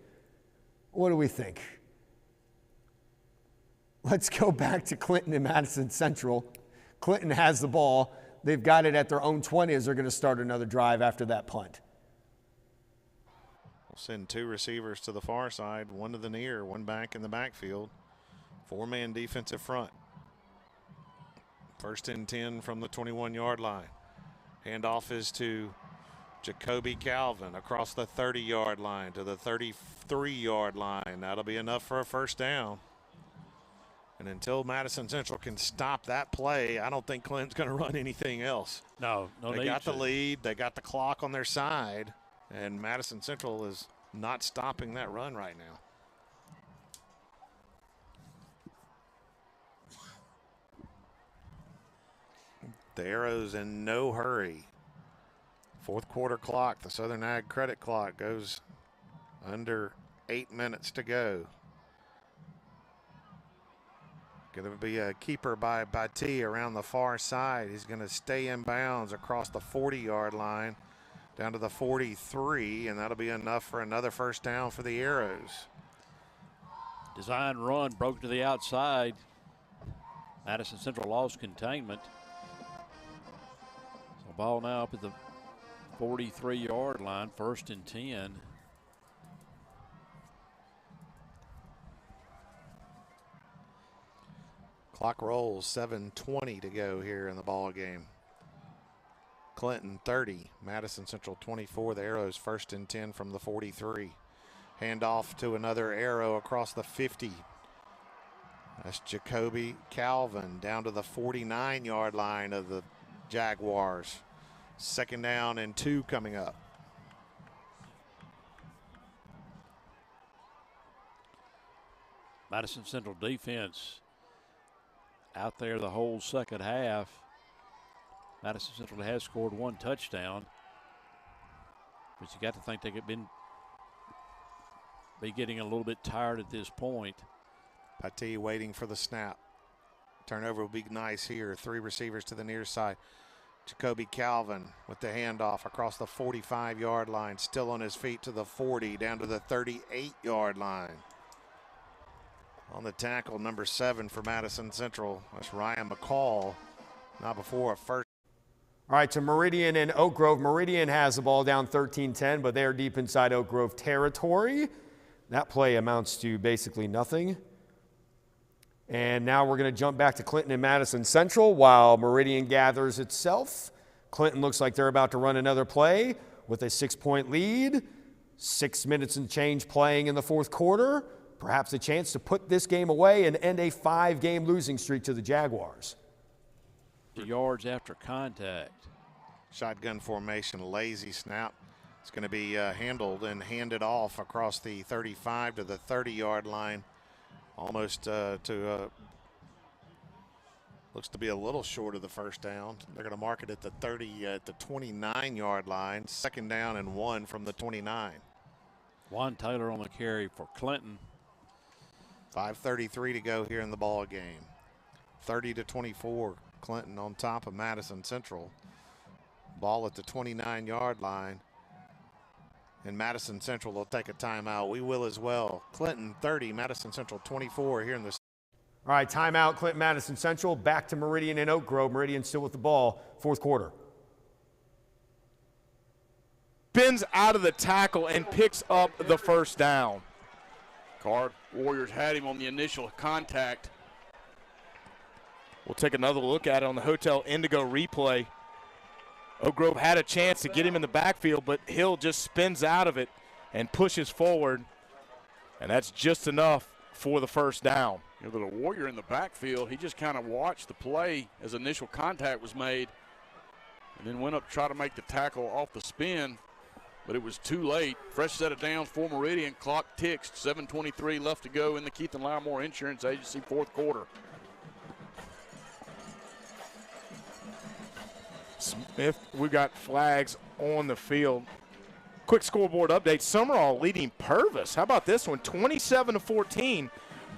What do we think? Let's go back to Clinton and Madison Central. Clinton has the ball. They've got it at their own 20 as they're going to start another drive after that punt. We'll send 2 receivers to the far side, 1 to the near, 1 back in the backfield. 4-man defensive front. 1st and 10 from the 21-yard line. Handoff is to Jacoby Calvin across the 30-yard line to the 33-yard line. That'll be enough for a 1st down. And until Madison Central can stop that play, I don't think Clinton's going to run anything else. No They got the lead. They got the clock on their side. And Madison Central is not stopping that run right now. The Arrows in no hurry. 4th quarter clock, the Southern Ag credit clock goes under 8 minutes to go. Going to be a keeper by Batty around the far side. He's going to stay in bounds across the 40-yard line down to the 43, and that'll be enough for another 1st down for the Arrows. Design run broke to the outside. Madison Central lost containment. So ball now up at the 43-yard line, 1st and 10. Clock rolls, 7:20 to go here in the ball game. Clinton 30, Madison Central 24. The Arrows 1st and 10 from the 43. Handoff to another Arrow across the 50. That's Jacoby Calvin down to the 49-yard line of the Jaguars. 2nd down and 2 coming up. Madison Central defense out there the whole second half. Madison Central has scored 1 touchdown, but you got to think they could be getting a little bit tired at this point. Batty waiting for the snap. Turnover will be nice here. 3 receivers to the near side. Jacoby Calvin with the handoff across the 45-yard line, still on his feet to the 40, down to the 38-yard line. On the tackle, number 7 for Madison Central. That's Ryan McCall. Not before a 1st. All right, to Meridian and Oak Grove. Meridian has the ball down 13-10, but they're deep inside Oak Grove territory. That play amounts to basically nothing. And now we're going to jump back to Clinton and Madison Central while Meridian gathers itself. Clinton looks like they're about to run another play with a 6-point lead. 6 minutes and change playing in the 4th quarter. Perhaps a chance to put this game away and end a 5-game losing streak to the Jaguars. Yards after contact. Shotgun formation, lazy snap. It's going to be handled and handed off across the 35 to the 30-yard line, almost looks to be a little short of the first down. They're going to mark it at the 29-yard line. 2nd down and 1 from the 29. Juan Taylor on the carry for Clinton. 5:33 to go here in the ball game. 30-24. Clinton on top of Madison Central. Ball at the 29-yard line. And Madison Central will take a timeout. We will as well. Clinton 30, Madison Central 24 here in the. All right, timeout, Clinton, Madison Central. Back to Meridian and Oak Grove. Meridian still with the ball, 4th quarter. Spins out of the tackle and picks up the first down. Card Warriors had him on the initial contact. We'll take another look at it on the Hotel Indigo replay. Oak Grove had a chance to get him in the backfield, but Hill just spins out of it and pushes forward, and that's just enough for the first down. You know, the Warrior in the backfield, he just kind of watched the play as initial contact was made and then went up to try to make the tackle off the spin, but it was too late. Fresh set of downs for Meridian. Clock ticks. 7:23 left to go in the Keith and Livermore Insurance Agency 4th quarter. Smith, we've got flags on the field. Quick scoreboard update. Summerall leading Purvis. How about this one? 27-14.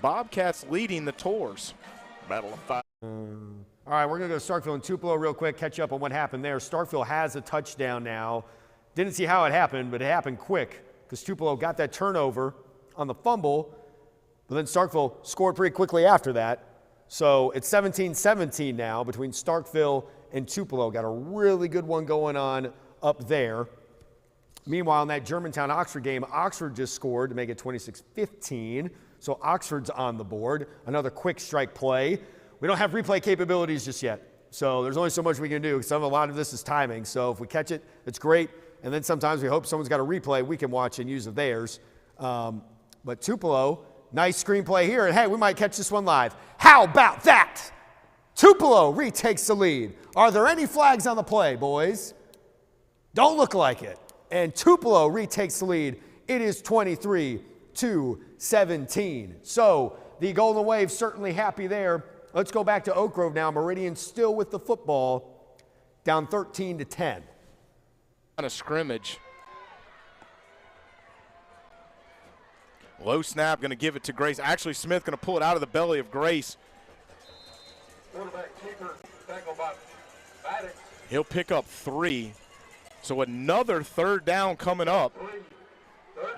Bobcats leading the Tours. Battle of 5. All right, we're going to go to Starkville and Tupelo real quick, catch up on what happened there. Starkville has a touchdown now. Didn't see how it happened, but it happened quick because Tupelo got that turnover on the fumble, but then Starkville scored pretty quickly after that. So it's 17-17 now between Starkville and Tupelo. Got a really good one going on up there. Meanwhile, in that Germantown-Oxford game, Oxford just scored to make it 26-15. So Oxford's on the board. Another quick strike play. We don't have replay capabilities just yet. So there's only so much we can do because a lot of this is timing. So if we catch it, it's great. And then sometimes we hope someone's got a replay we can watch and use of theirs. But Tupelo, nice screenplay here. And hey, we might catch this one live. How about that? Tupelo retakes the lead. Are there any flags on the play, boys? Don't look like it. And Tupelo retakes the lead. It is 23-17. So the Golden Wave certainly happy there. Let's go back to Oak Grove now. Meridian still with the football, down 13-10. On a scrimmage. Low snap, going to give it to Grace. Actually, Smith going to pull it out of the belly of Grace. He'll pick up 3. So another 3rd down coming up.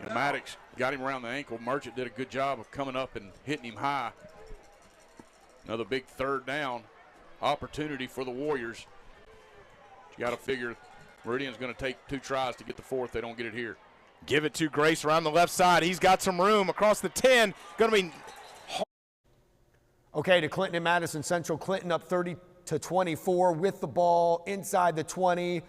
And Maddox got him around the ankle. Merchant did a good job of coming up and hitting him high. Another big 3rd down opportunity for the Warriors. You got to figure Meridian's going to take 2 tries to get the 4th. They don't get it here. Give it to Grace around the left side. He's got some room across the 10. Going to be. Okay, to Clinton and Madison Central. Clinton up 30-24 with the ball inside the 20.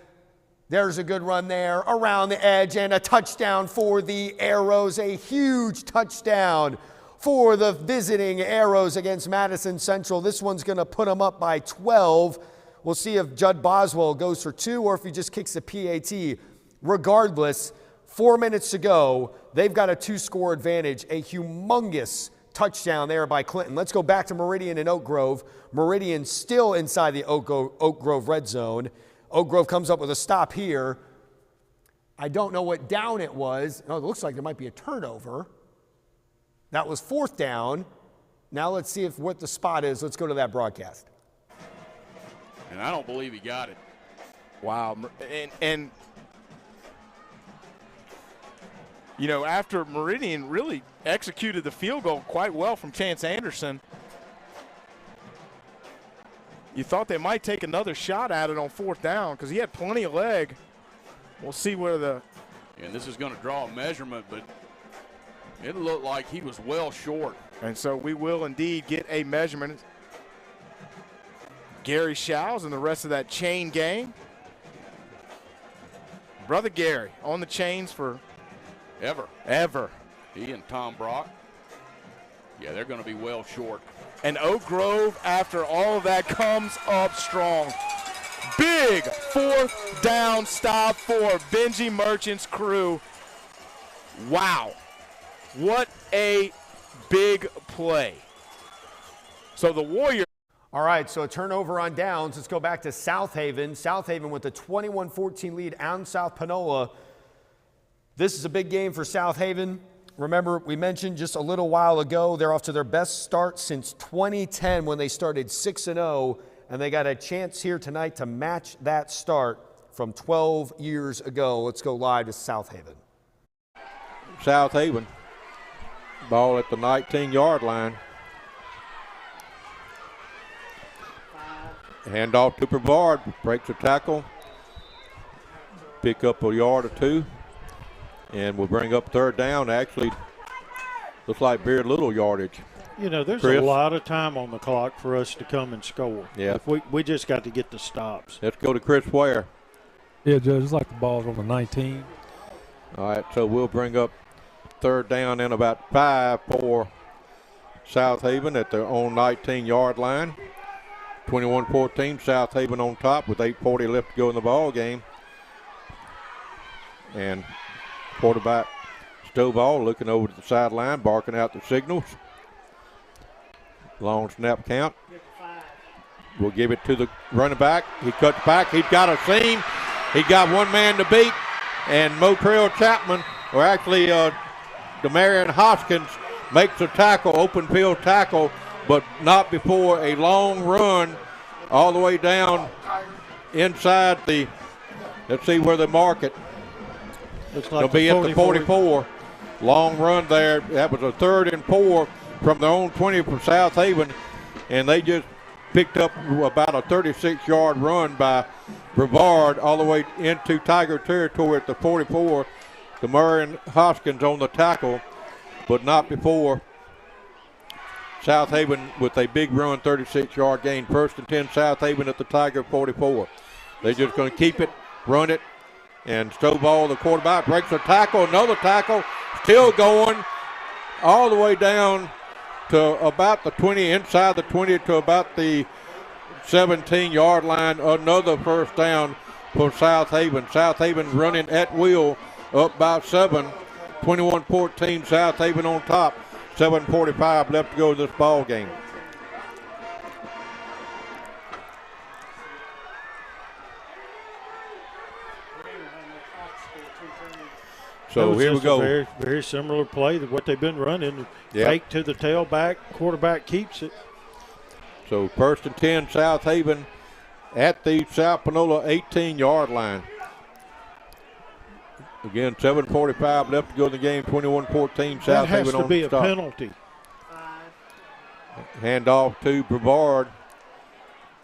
There's a good run there around the edge and a touchdown for the Arrows. A huge touchdown for the visiting Arrows against Madison Central. This one's going to put them up by 12. We'll see if Judd Boswell goes for 2 or if he just kicks a PAT. Regardless, 4 minutes to go. They've got a 2-score advantage. A humongous touchdown there by Clinton. Let's go back to Meridian and Oak Grove. Meridian still inside the Oak Grove red zone. Oak Grove comes up with a stop here. I don't know what down it was. Oh, it looks like there might be a turnover. That was 4th down. Now let's see what the spot is. Let's go to that broadcast. And I don't believe he got it. Wow. And you know, after Meridian really executed the field goal quite well from Chance Anderson, you thought they might take another shot at it on 4th down because he had plenty of leg. We'll see where the. And this is going to draw a measurement, but it looked like he was well short. And so we will indeed get a measurement. Gary Shows and the rest of that chain gang. Brother Gary on the chains for ever. He and Tom Brock. Yeah, they're going to be well short. And Oak Grove, after all of that, comes up strong. Big 4th down stop for Benji Merchant's crew. Wow. What a big play. So the Warriors. All right, so a turnover on downs. Let's go back to South Haven. South Haven with a 21-14 lead on South Panola. This is a big game for South Haven. Remember, we mentioned just a little while ago, they're off to their best start since 2010 when they started 6-0, and they got a chance here tonight to match that start from 12 years ago. Let's go live to South Haven. South Haven, ball at the 19-yard line. Handoff to Brevard, breaks a tackle, pick up a yard or two, and we'll bring up 3rd down. Actually, looks like very little yardage. You know, there's Chris? a lot of time on the clock for us to come and score. Yeah. If we just got to get the stops. Let's go to Chris Ware. Yeah, Judge, it's like the ball's on the 19. All right, so we'll bring up 3rd down and about 5 for South Haven at their own 19-yard line. 21-14, South Haven on top with 8:40 left to go in the ball game. And quarterback Stovall looking over to the sideline, barking out the signals. Long snap count. We'll give it to the running back. He cuts back. He's got a seam. He got one man to beat. And Motrell Chapman, or actually Demarion Hoskins, makes a tackle, open field tackle, but not before a long run all the way down inside the, let's see where they mark it. Looks like It'll be at the 44. Long run there. That was a 3rd and 4 from their own 20 from South Haven, and they just picked up about a 36-yard run by Brevard all the way into Tiger territory at the 44. Demarion Hoskins on the tackle, but not before South Haven with a big run, 36-yard gain. 1st and 10, South Haven at the Tiger 44. They're just going to keep it, run it, and Stovall, the quarterback, breaks a tackle, another tackle, still going all the way down to about the 20, inside the 20 to about the 17-yard line. Another 1st down for South Haven. South Haven running at will, up by 7. 21-14, South Haven on top. 7:45 left to go in this ball game. So here we go. Very, very similar play to what they've been running. Yep. Fake to the tailback, quarterback keeps it. So 1st and 10, South Haven at the South Panola 18-yard line. Again, 7:45 left to go in the game. 21-14, South Haven on top. That has to be a penalty. Handoff to Brevard,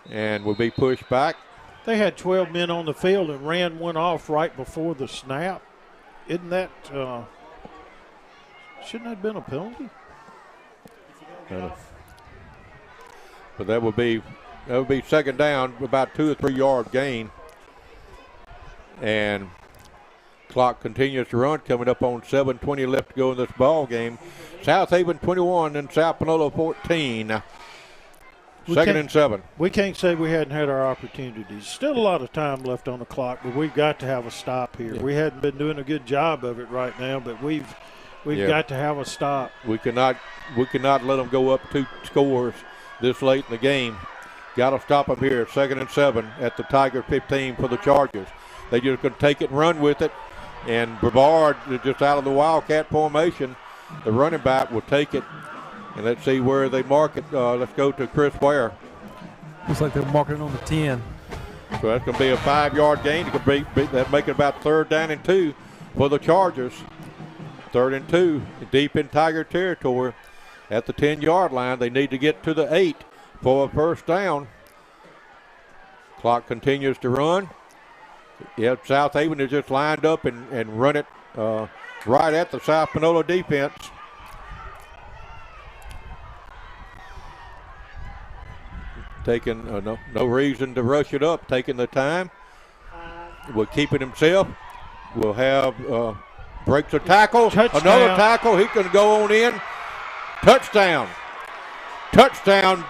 and will be pushed back. They had 12 men on the field and ran one off right before the snap. Isn't that shouldn't that have been a penalty? But that would be 2nd down, about 2 or 3 yard gain, and clock continues to run, coming up on 7:20 left to go in this ball game. South Haven 21 and South Panola 14. 2nd and 7. We can't say we hadn't had our opportunities. Still a lot of time left on the clock, but we've got to have a stop here. Yeah. We hadn't been doing a good job of it right now, but we've got to have a stop. We cannot let them go up 2 scores this late in the game. Got to stop them here. 2nd and 7 at the Tiger 15 for the Chargers. They just going to take it and run with it. And Brevard is just out of the Wildcat formation. The running back will take it. And let's see where they mark it. Let's go to Chris Ware. Looks like they're marking it on the 10. So that's going to be a 5-yard gain. It could be that make it about 3rd down and 2 for the Chargers. 3rd and 2, deep in Tiger territory at the 10-yard line. They need to get to the 8 for a 1st down. Clock continues to run. Yeah, South Haven is just lined up and run it right at the South Panola defense. Taking no reason to rush it up, taking the time. Will keep it himself. We'll have breaks a tackle. Touchdown. Another tackle. He can go on in. Touchdown. Touchdown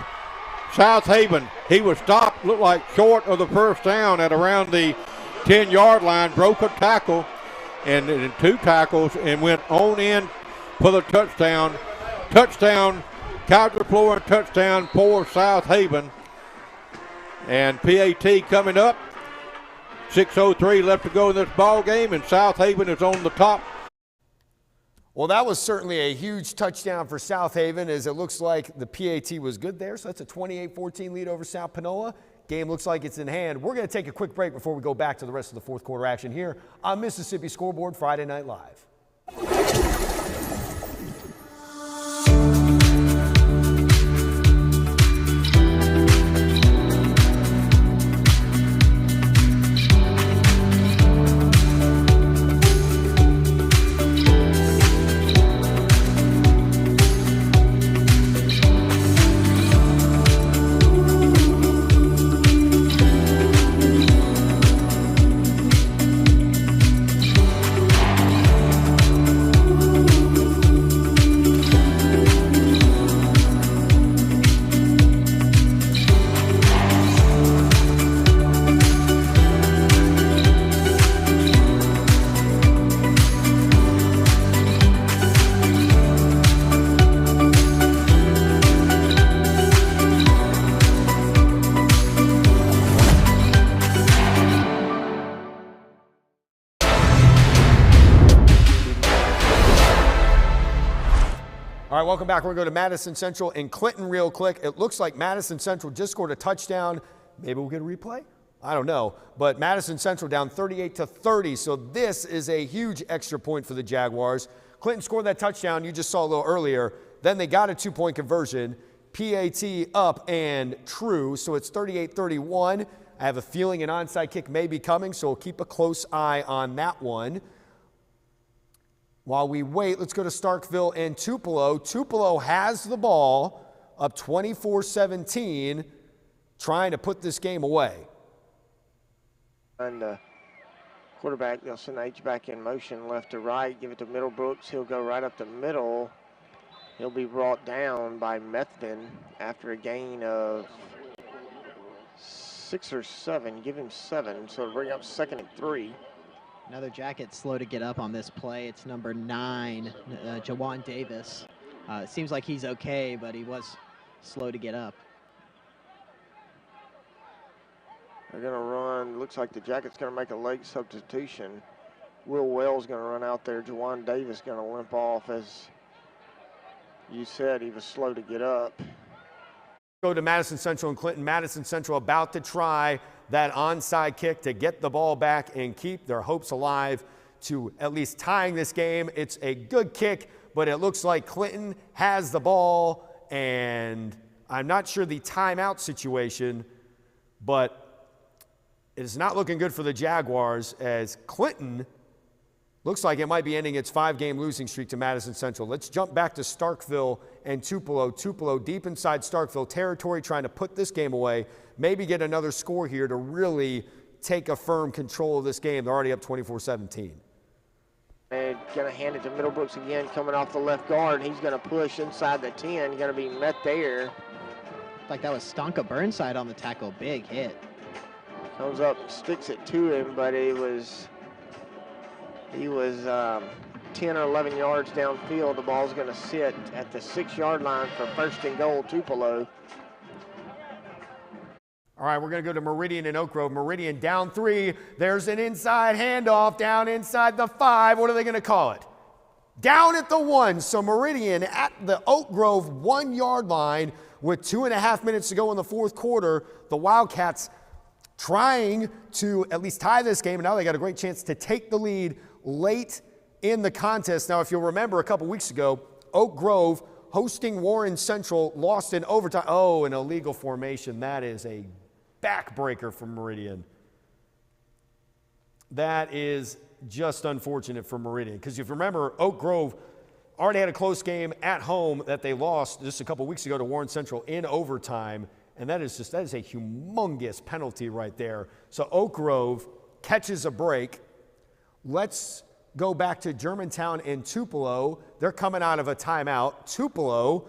South Haven, he was stopped, looked like short of the first down at around the 10-yard line, broke a tackle and 2 tackles and went on in for the touchdown. Touchdown, Kaiser Florida touchdown for South Haven. And PAT coming up. 6:03 left to go in this ball game, and South Haven is on the top. Well, that was certainly a huge touchdown for South Haven, as it looks like the PAT was good there. So that's a 28-14 lead over South Panola. Game looks like it's in hand. We're going to take a quick break before we go back to the rest of the fourth quarter action here on Mississippi Scoreboard Friday Night Live. All right, welcome back. We're going to go to Madison Central and Clinton real quick. It looks like Madison Central just scored a touchdown. Maybe we'll get a replay? I don't know. But Madison Central down 38-30, so this is a huge extra point for the Jaguars. Clinton scored that touchdown you just saw a little earlier. Then they got a 2-point conversion. PAT up and true, so it's 38-31. I have a feeling an onside kick may be coming, so we'll keep a close eye on that one. While we wait, let's go to Starkville and Tupelo. Tupelo has the ball, up 24-17, trying to put this game away. And quarterback, they'll send H-back in motion left to right, give it to Middlebrooks. He'll go right up the middle. He'll be brought down by Methvin after a gain of 6 or 7. Give him 7, so it'll bring up 2nd and 3. Another Jacket slow to get up on this play. It's number 9, Jawan Davis. It seems like he's okay, but he was slow to get up. They're going to run. Looks like the Jackets going to make a late substitution. Will Wells going to run out there. Jawan Davis going to limp off. As you said, he was slow to get up. Go to Madison Central and Clinton. Madison Central about to try that onside kick to get the ball back and keep their hopes alive to at least tying this game. It's a good kick, but it looks like Clinton has the ball, and I'm not sure the timeout situation, but it is not looking good for the Jaguars, as Clinton looks like it might be ending its 5-game losing streak to Madison Central. Let's jump back to Starkville and Tupelo. Tupelo deep inside Starkville territory, trying to put this game away, maybe get another score here to really take a firm control of this game. They're already up 24-17. And going to hand it to Middlebrooks again, coming off the left guard. He's going to push inside the 10, going to be met there. Like that was Stonka Burnside on the tackle. Big hit. Comes up, sticks it to him, but he was 10 or 11 yards downfield. The ball's going to sit at the 6-yard line for 1st and goal, Tupelo. All right, we're going to go to Meridian and Oak Grove. Meridian down 3. There's an inside handoff down inside the 5. What are they going to call it? Down at the 1. So Meridian at the Oak Grove 1-yard line with 2.5 minutes to go in the fourth quarter. The Wildcats trying to at least tie this game, and now they got a great chance to take the lead late in the contest. Now, if you'll remember a couple weeks ago, Oak Grove hosting Warren Central lost in overtime. Oh, an illegal formation. That is a backbreaker for Meridian. That is just unfortunate for Meridian, because if you remember, Oak Grove already had a close game at home that they lost just a couple weeks ago to Warren Central in overtime, and that is a humongous penalty right there. So Oak Grove catches a break. Let's go back to Germantown and Tupelo. They're coming out of a timeout. Tupelo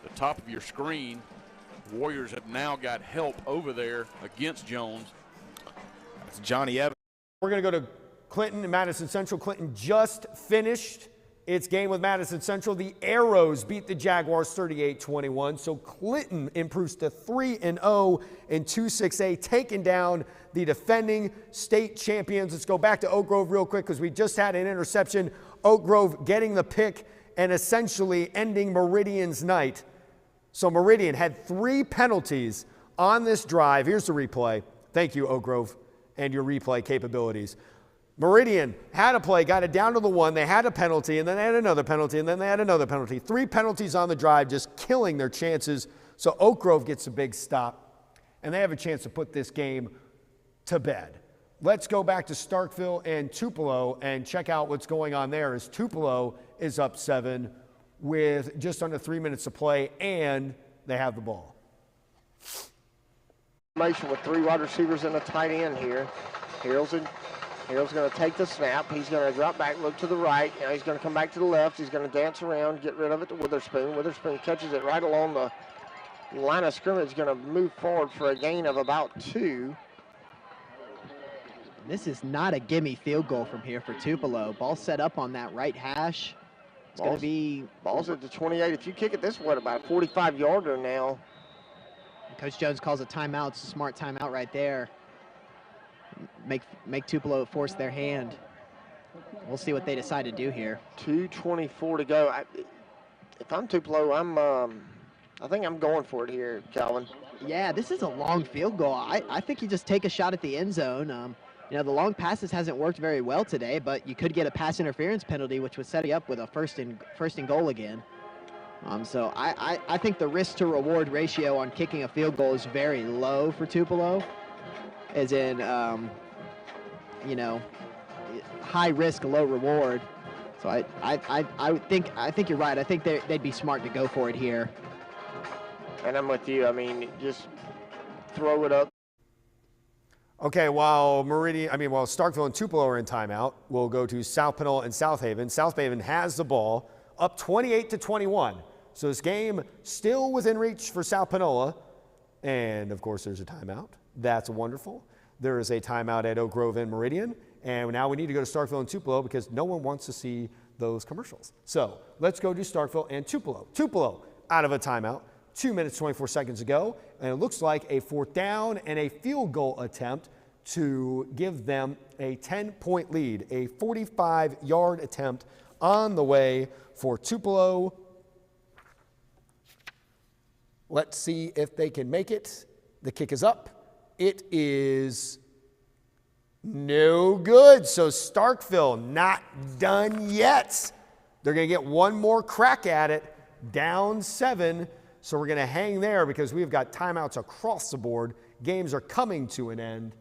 top of your screen, Warriors have now got help over there against Jones. It's Johnny Evans. We're going to go to Clinton and Madison Central. Clinton just finished its game with Madison Central. The Arrows beat the Jaguars 38-21. So Clinton improves to 3-0 in 2-6A, taking down the defending state champions. Let's go back to Oak Grove real quick because we just had an interception. Oak Grove getting the pick and essentially ending Meridian's night. So Meridian had 3 penalties on this drive. Here's the replay. Thank you, Oak Grove, and your replay capabilities. Meridian had a play, got it down to the 1. They had a penalty, and then they had another penalty, and then they had another penalty. 3 penalties on the drive, just killing their chances. So Oak Grove gets a big stop, and they have a chance to put this game to bed. Let's go back to Starkville and Tupelo and check out what's going on there as Tupelo is up 7 with just under 3 minutes to play, and they have the ball. With 3 wide receivers and a tight end here. Harrell's going to take the snap. He's going to drop back, look to the right. Now he's going to come back to the left. He's going to dance around, get rid of it to Witherspoon. Witherspoon catches it right along the line of scrimmage. Going to move forward for a gain of about 2. This is not a gimme field goal from here for Tupelo. Ball set up on that right hash. It's going to be... Ball's at the 28. If you kick it this way, about a 45-yarder now. Coach Jones calls a timeout. It's a smart timeout right there. Make Tupelo force their hand. We'll see what they decide to do here. 2:24 to go. If I'm Tupelo, I think I'm going for it here, Calvin. Yeah, this is a long field goal. I think you just take a shot at the end zone. You know, the long passes hasn't worked very well today, but you could get a pass interference penalty, which would set you up with a first and goal again. So I think the risk to reward ratio on kicking a field goal is very low for Tupelo, as in, you know, high risk, low reward. So I think you're right. I think they'd be smart to go for it here. And I'm with you. I mean, just throw it up. Okay, while Starkville and Tupelo are in timeout, we'll go to South Panola and South Haven. South Haven has the ball, up 28-21. So this game still within reach for South Panola. And, of course, there's a timeout. That's wonderful. There is a timeout at Oak Grove and Meridian. And now we need to go to Starkville and Tupelo because no one wants to see those commercials. So let's go to Starkville and Tupelo. Tupelo out of a timeout. 2 minutes, 24 seconds to go. And it looks like a 4th down and a field goal attempt to give them a 10-point lead. A 45-yard attempt on the way for Tupelo. Let's see if they can make it. The kick is up. It is no good. So Starkville not done yet. They're going to get one more crack at it. Down 7. So we're going to hang there because we've got timeouts across the board. Games are coming to an end.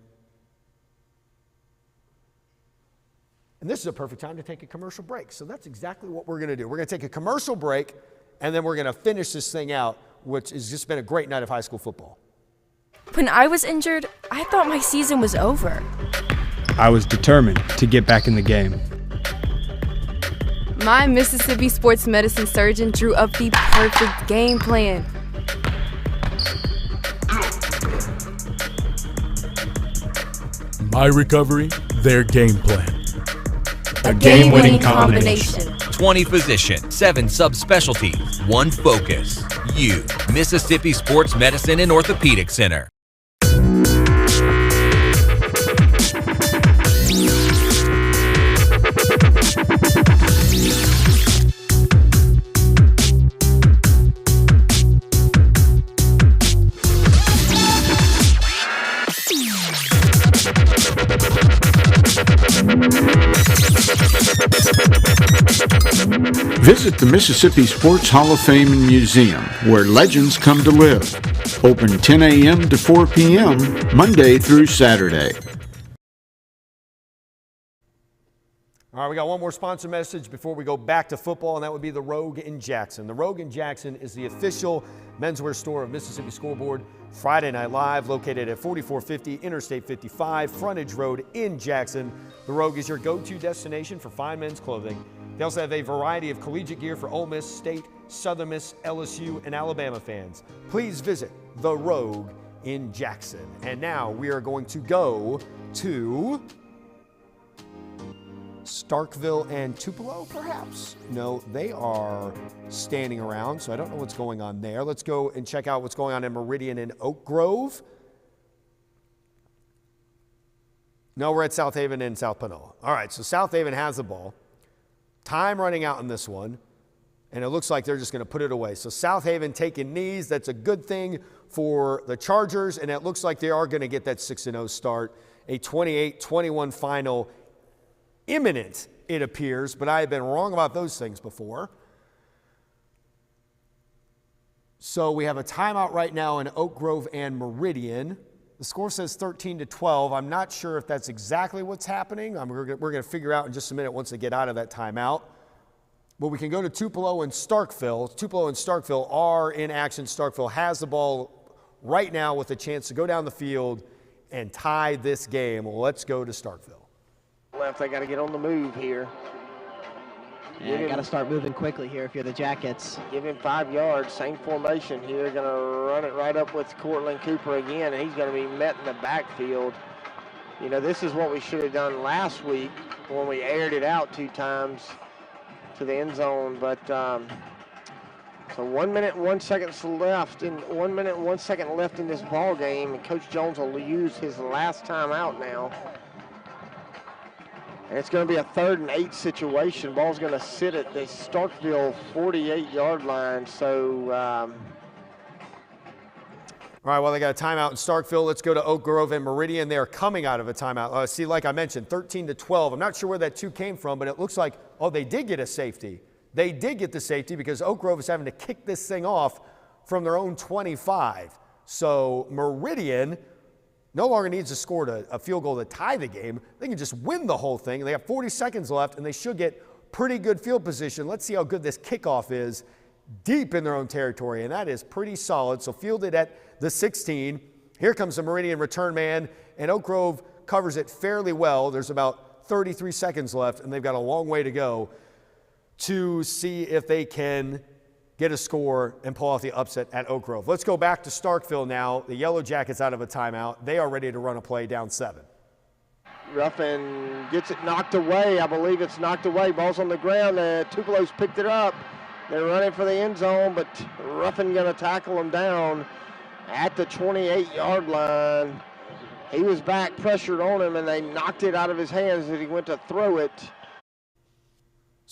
And this is a perfect time to take a commercial break. So that's exactly what we're going to do. We're going to take a commercial break, and then we're going to finish this thing out, which has just been a great night of high school football. When I was injured, I thought my season was over. I was determined to get back in the game. My Mississippi sports medicine surgeon drew up the perfect game plan. My recovery, their game plan. A game-winning combination. 20 physicians, 7 subspecialties, 1 focus. You, Mississippi Sports Medicine and Orthopedic Center. Visit the Mississippi Sports Hall of Fame and Museum, where legends come to live. Open 10 a.m. to 4 p.m., Monday through Saturday. All right, we got one more sponsor message before we go back to football, and that would be the Rogue in Jackson. The Rogue in Jackson is the official menswear store of Mississippi Scoreboard. Friday Night Live, located at 4450 Interstate 55, Frontage Road in Jackson. The Rogue is your go-to destination for fine men's clothing. They also have a variety of collegiate gear for Ole Miss, State, Southern Miss, LSU, and Alabama fans, please visit The Rogue in Jackson. And now we are going to go to Starkville and Tupelo, perhaps? No, they are standing around, so I don't know what's going on there. Let's go and check out what's going on in Meridian and Oak Grove. No, we're at South Haven and South Panola. All right, so South Haven has the ball. Time running out in this one, and it looks like they're just going to put it away. So South Haven taking knees. That's a good thing for the Chargers, and it looks like they are going to get that 6-0 start. A 28-21 final imminent, it appears, but I have been wrong about those things before. So we have a timeout right now in Oak Grove and Meridian. The score says 13-12. I'm not sure if that's exactly what's happening. We're going to figure out in just a minute once they get out of that timeout. But we can go to Tupelo and Starkville. Tupelo and Starkville are in action. Starkville has the ball right now with a chance to go down the field and tie this game. Well, let's go to Starkville. Left, they got to get on the move here. Yeah, got to start moving quickly here if you're the Jackets. Give him 5 yards, same formation here. Going to run it right up with Cortland Cooper again, and he's going to be met in the backfield. You know, this is what we should have done last week when we aired it out 2 times to the end zone. But so 1 minute and 1 second left, in 1 minute and 1 second left in this ball game, and Coach Jones will use his last time out now. And it's going to be a 3rd and 8 situation. Ball's going to sit at the Starkville 48-yard line. So, all right, well, they got a timeout in Starkville. Let's go to Oak Grove and Meridian. They are coming out of a timeout. See, like I mentioned, 13-12. I'm not sure where that 2 came from, but it looks like, oh, they did get a safety. They did get the safety because Oak Grove is having to kick this thing off from their own 25. So Meridian no longer needs to score a field goal to tie the game. They can just win the whole thing. They have 40 seconds left, and they should get pretty good field position. Let's see how good this kickoff is deep in their own territory, and that is pretty solid. So fielded at the 16. Here comes the Meridian return man, and Oak Grove covers it fairly well. There's about 33 seconds left, and they've got a long way to go to see if they can get a score and pull off the upset at Oak Grove. Let's go back to Starkville now. The Yellow Jackets out of a timeout. They are ready to run a play down 7. Ruffin gets it knocked away. I believe it's knocked away. Ball's on the ground. Tupelo's picked it up. They're running for the end zone, but Ruffin going to tackle him down at the 28-yard line. He was back, pressured on him, and they knocked it out of his hands as he went to throw it.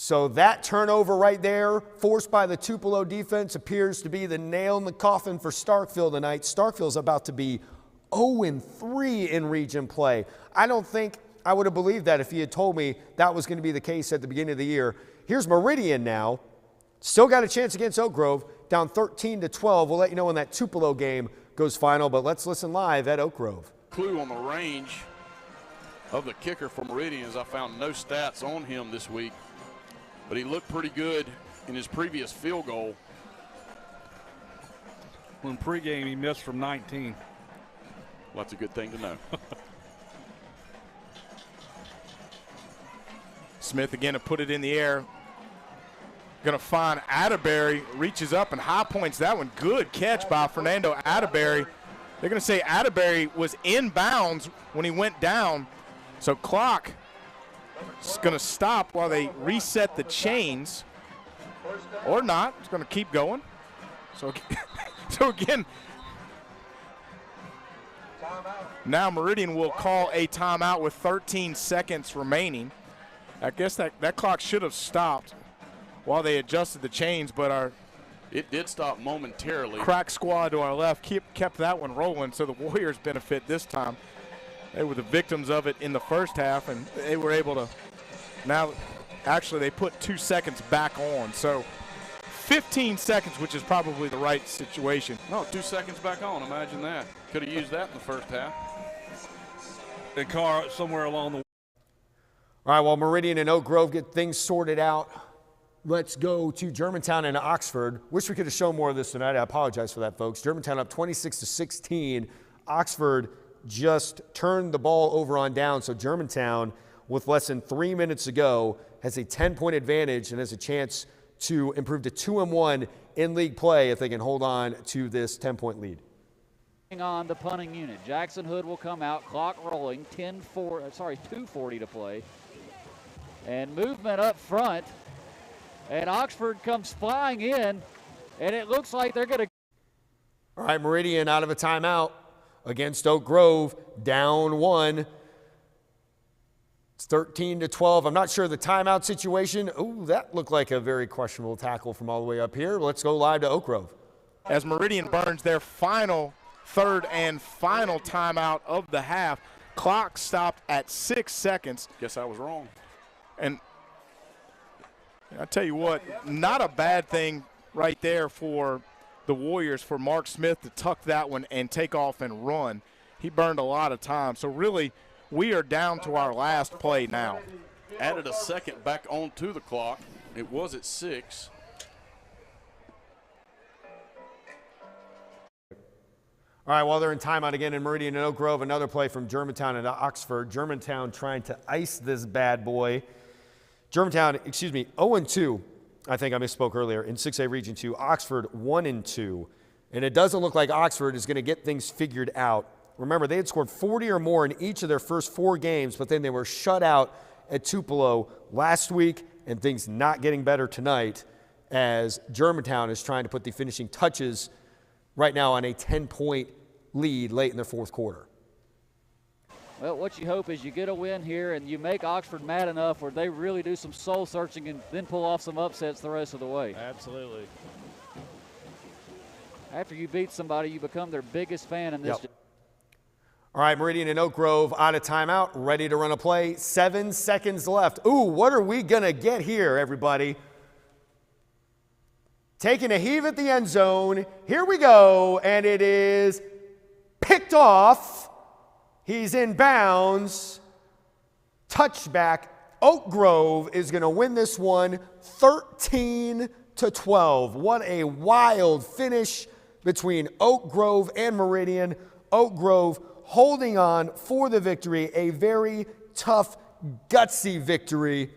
So that turnover right there, forced by the Tupelo defense, appears to be the nail in the coffin for Starkville tonight. Starkville's about to be 0-3 in region play. I don't think I would have believed that if you had told me that was going to be the case at the beginning of the year. Here's Meridian now. Still got a chance against Oak Grove, down 13-12. We'll let you know when that Tupelo game goes final, but let's listen live at Oak Grove. Clue on the range of the kicker for Meridian is I found no stats on him this week, but he looked pretty good in his previous field goal. When pregame he missed from 19. Well, that's a good thing to know. Smith again to put it in the air. Going to find Atterbury, reaches up and high points that one. Good catch by Fernando Atterbury. They're going to say Atterbury was in bounds when he went down. So clock is going to stop while they reset the chains. Or not. It's going to keep going. So again, now Meridian will call a timeout with 13 seconds remaining. I guess that clock should have stopped while they adjusted the chains, but it did stop momentarily. Crack squad to our left kept that one rolling, so the Warriors benefit this time. They were the victims of it in the first half, and they were able to now actually they put 2 seconds back on. So 15 seconds, which is probably the right situation. No, 2 seconds back on. Imagine that. Could have used that in the first half. The car somewhere along the way. All right, while Meridian and Oak Grove get things sorted out, let's go to Germantown and Oxford. Wish we could have shown more of this tonight. I apologize for that, folks. Germantown up 26-16. Oxford just turned the ball over on down, so Germantown, with less than 3 minutes to go, has a 10-point advantage and has a chance to improve to 2-1 in league play if they can hold on to this 10-point lead. On the punting unit, Jackson Hood will come out, clock rolling, 2:40 to play. And movement up front, and Oxford comes flying in, and it looks like they're going to. All right, Meridian out of a timeout against Oak Grove, down 1. It's 13-12. I'm not sure the timeout situation. Ooh, that looked like a very questionable tackle from all the way up here. Let's go live to Oak Grove. As Meridian burns their third and final timeout of the half. Clock stopped at 6 seconds. Guess I was wrong. And I tell you what, not a bad thing right there for the Warriors, for Mark Smith to tuck that one and take off and run. He burned a lot of time. So really, we are down to our last play now. Added a second back onto the clock. It was at 6. All right, while they're in timeout again in Meridian and Oak Grove, another play from Germantown and Oxford. Germantown trying to ice this bad boy. Germantown, 0-2. I think I misspoke earlier, in 6A Region 2. Oxford 1-2. And it doesn't look like Oxford is going to get things figured out. Remember, they had scored 40 or more in each of their first 4 games, but then they were shut out at Tupelo last week, and things not getting better tonight as Germantown is trying to put the finishing touches right now on a 10-point lead late in the fourth quarter. Well, what you hope is you get a win here and you make Oxford mad enough where they really do some soul searching and then pull off some upsets the rest of the way. Absolutely. After you beat somebody, you become their biggest fan in this. Yep. All right, Meridian and Oak Grove out of timeout, ready to run a play. 7 seconds left. Ooh, what are we going to get here, everybody? Taking a heave at the end zone. Here we go, and it is picked off. He's in bounds. Touchback. Oak Grove is going to win this one 13-12. What a wild finish between Oak Grove and Meridian. Oak Grove holding on for the victory. A very tough, gutsy victory,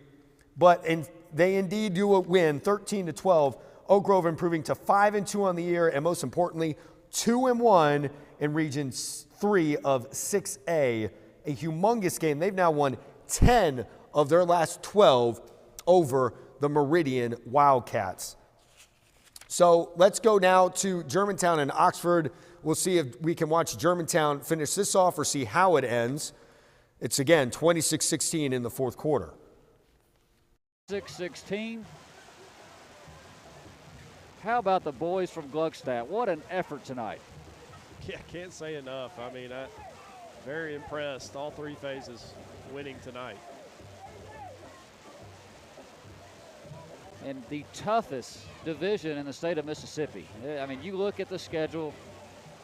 but they indeed do win 13-12. Oak Grove improving to 5-2 on the year, and most importantly, 2-1 in Region 3 of 6A. A humongous game. They've now won 10 of their last 12 over the Meridian Wildcats. So let's go now to Germantown and Oxford. We'll see if we can watch Germantown finish this off or see how it ends. It's again 26-16 in the fourth quarter. 6-16. How about the boys from Gluckstadt? What an effort tonight. Yeah, can't say enough. I mean, very impressed. All 3 phases winning tonight. And the toughest division in the state of Mississippi. I mean, you look at the schedule,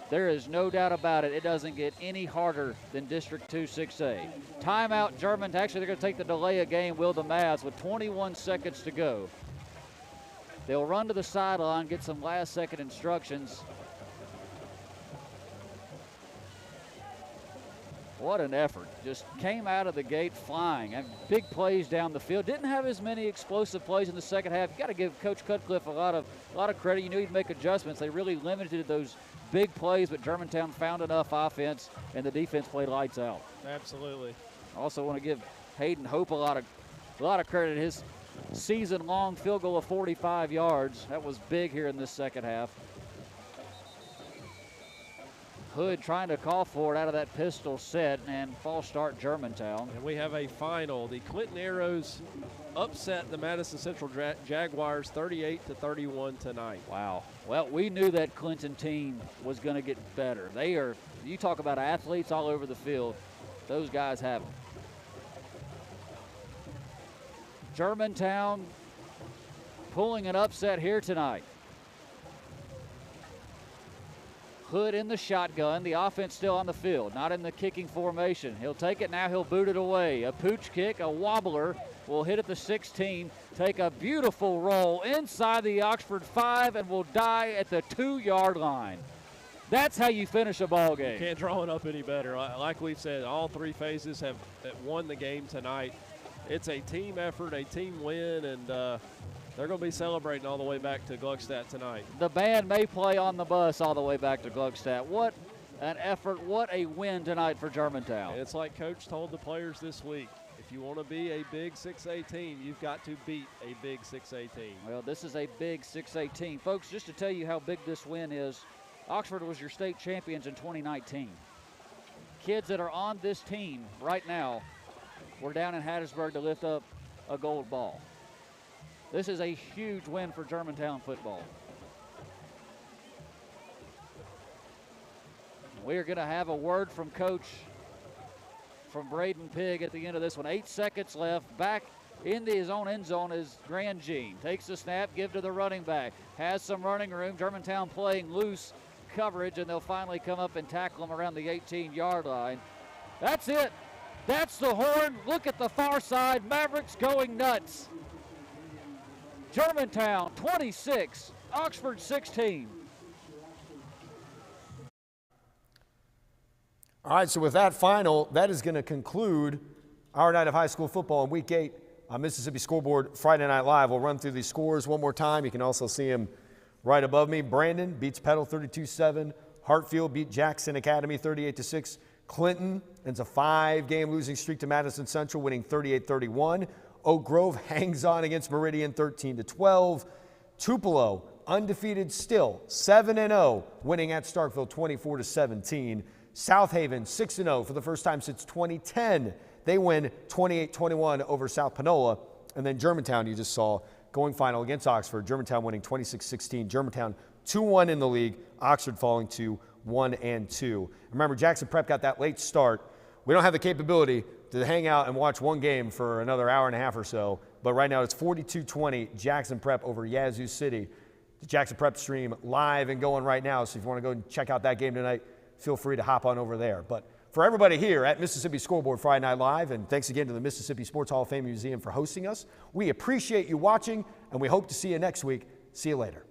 there is no doubt about it. It doesn't get any harder than District 2 6A. Timeout, Germantown. Actually, they're going to take the delay of game, will the Mavs, with 21 seconds to go. They'll run to the sideline, get some last-second instructions. What an effort. Just came out of the gate flying. And big plays down the field. Didn't have as many explosive plays in the second half. You got to give Coach Cutcliffe a lot of credit. You knew he'd make adjustments. They really limited those big plays, but Germantown found enough offense, and the defense played lights out. Absolutely. I also want to give Hayden Hope a lot of credit. His season-long field goal of 45 yards. That was big here in this second half. Hood trying to call for it out of that pistol set, and false start Germantown. And we have a final. The Clinton Arrows upset the Madison Central Jaguars 38-31 tonight. Wow. Well, we knew that Clinton team was going to get better. You talk about athletes all over the field. Those guys have them. Germantown pulling an upset here tonight. Hood in the shotgun. The offense still on the field, not in the kicking formation. He'll take it now. He'll boot it away. A pooch kick, a wobbler. Will hit at the 16. Take a beautiful roll inside the Oxford 5 and will die at the 2-yard line. That's how you finish a ball game. You can't draw it up any better. Like we've said, all 3 phases have won the game tonight. It's a team effort, a team win, and They're going to be celebrating all the way back to Gluckstadt tonight. The band may play on the bus all the way back to Gluckstadt. What an effort, what a win tonight for Germantown. And it's like Coach told the players this week, if you want to be a big 6A team, you've got to beat a big 6A team. Well, this is a big 6A team. Folks, just to tell you how big this win is, Oxford was your state champions in 2019. Kids that are on this team right now were down in Hattiesburg to lift up a gold ball. This is a huge win for Germantown football. We are going to have a word from Coach from Braden Pigg at the end of this one. 8 seconds left. Back into his own end zone is Grand Jean. Takes the snap, give to the running back. Has some running room. Germantown playing loose coverage, and they'll finally come up and tackle him around the 18-yard line. That's it. That's the horn. Look at the far side. Mavericks going nuts. Germantown 26, Oxford 16. All right, so with that final, that is going to conclude our night of high school football in Week 8 on Mississippi Scoreboard Friday Night Live. We'll run through these scores one more time. You can also see them right above me. Brandon beats Petal 32-7. Hartfield beat Jackson Academy 38-6. Clinton ends a 5-game losing streak to Madison Central, winning 38-31. Oak Grove hangs on against Meridian 13-12. Tupelo undefeated still, 7-0, winning at Starkville 24-17. South Haven 6-0 for the first time since 2010. They win 28-21 over South Panola. And then Germantown, you just saw, going final against Oxford. Germantown winning 26-16. Germantown 2-1 in the league. Oxford falling to 1-2. Remember, Jackson Prep got that late start. We don't have the capability to hang out and watch one game for another hour and a half or so. But right now it's 42-20 Jackson Prep over Yazoo City. The Jackson Prep stream live and going right now. So if you want to go and check out that game tonight, feel free to hop on over there. But for everybody here at Mississippi Scoreboard Friday Night Live, and thanks again to the Mississippi Sports Hall of Fame Museum for hosting us, we appreciate you watching, and we hope to see you next week. See you later.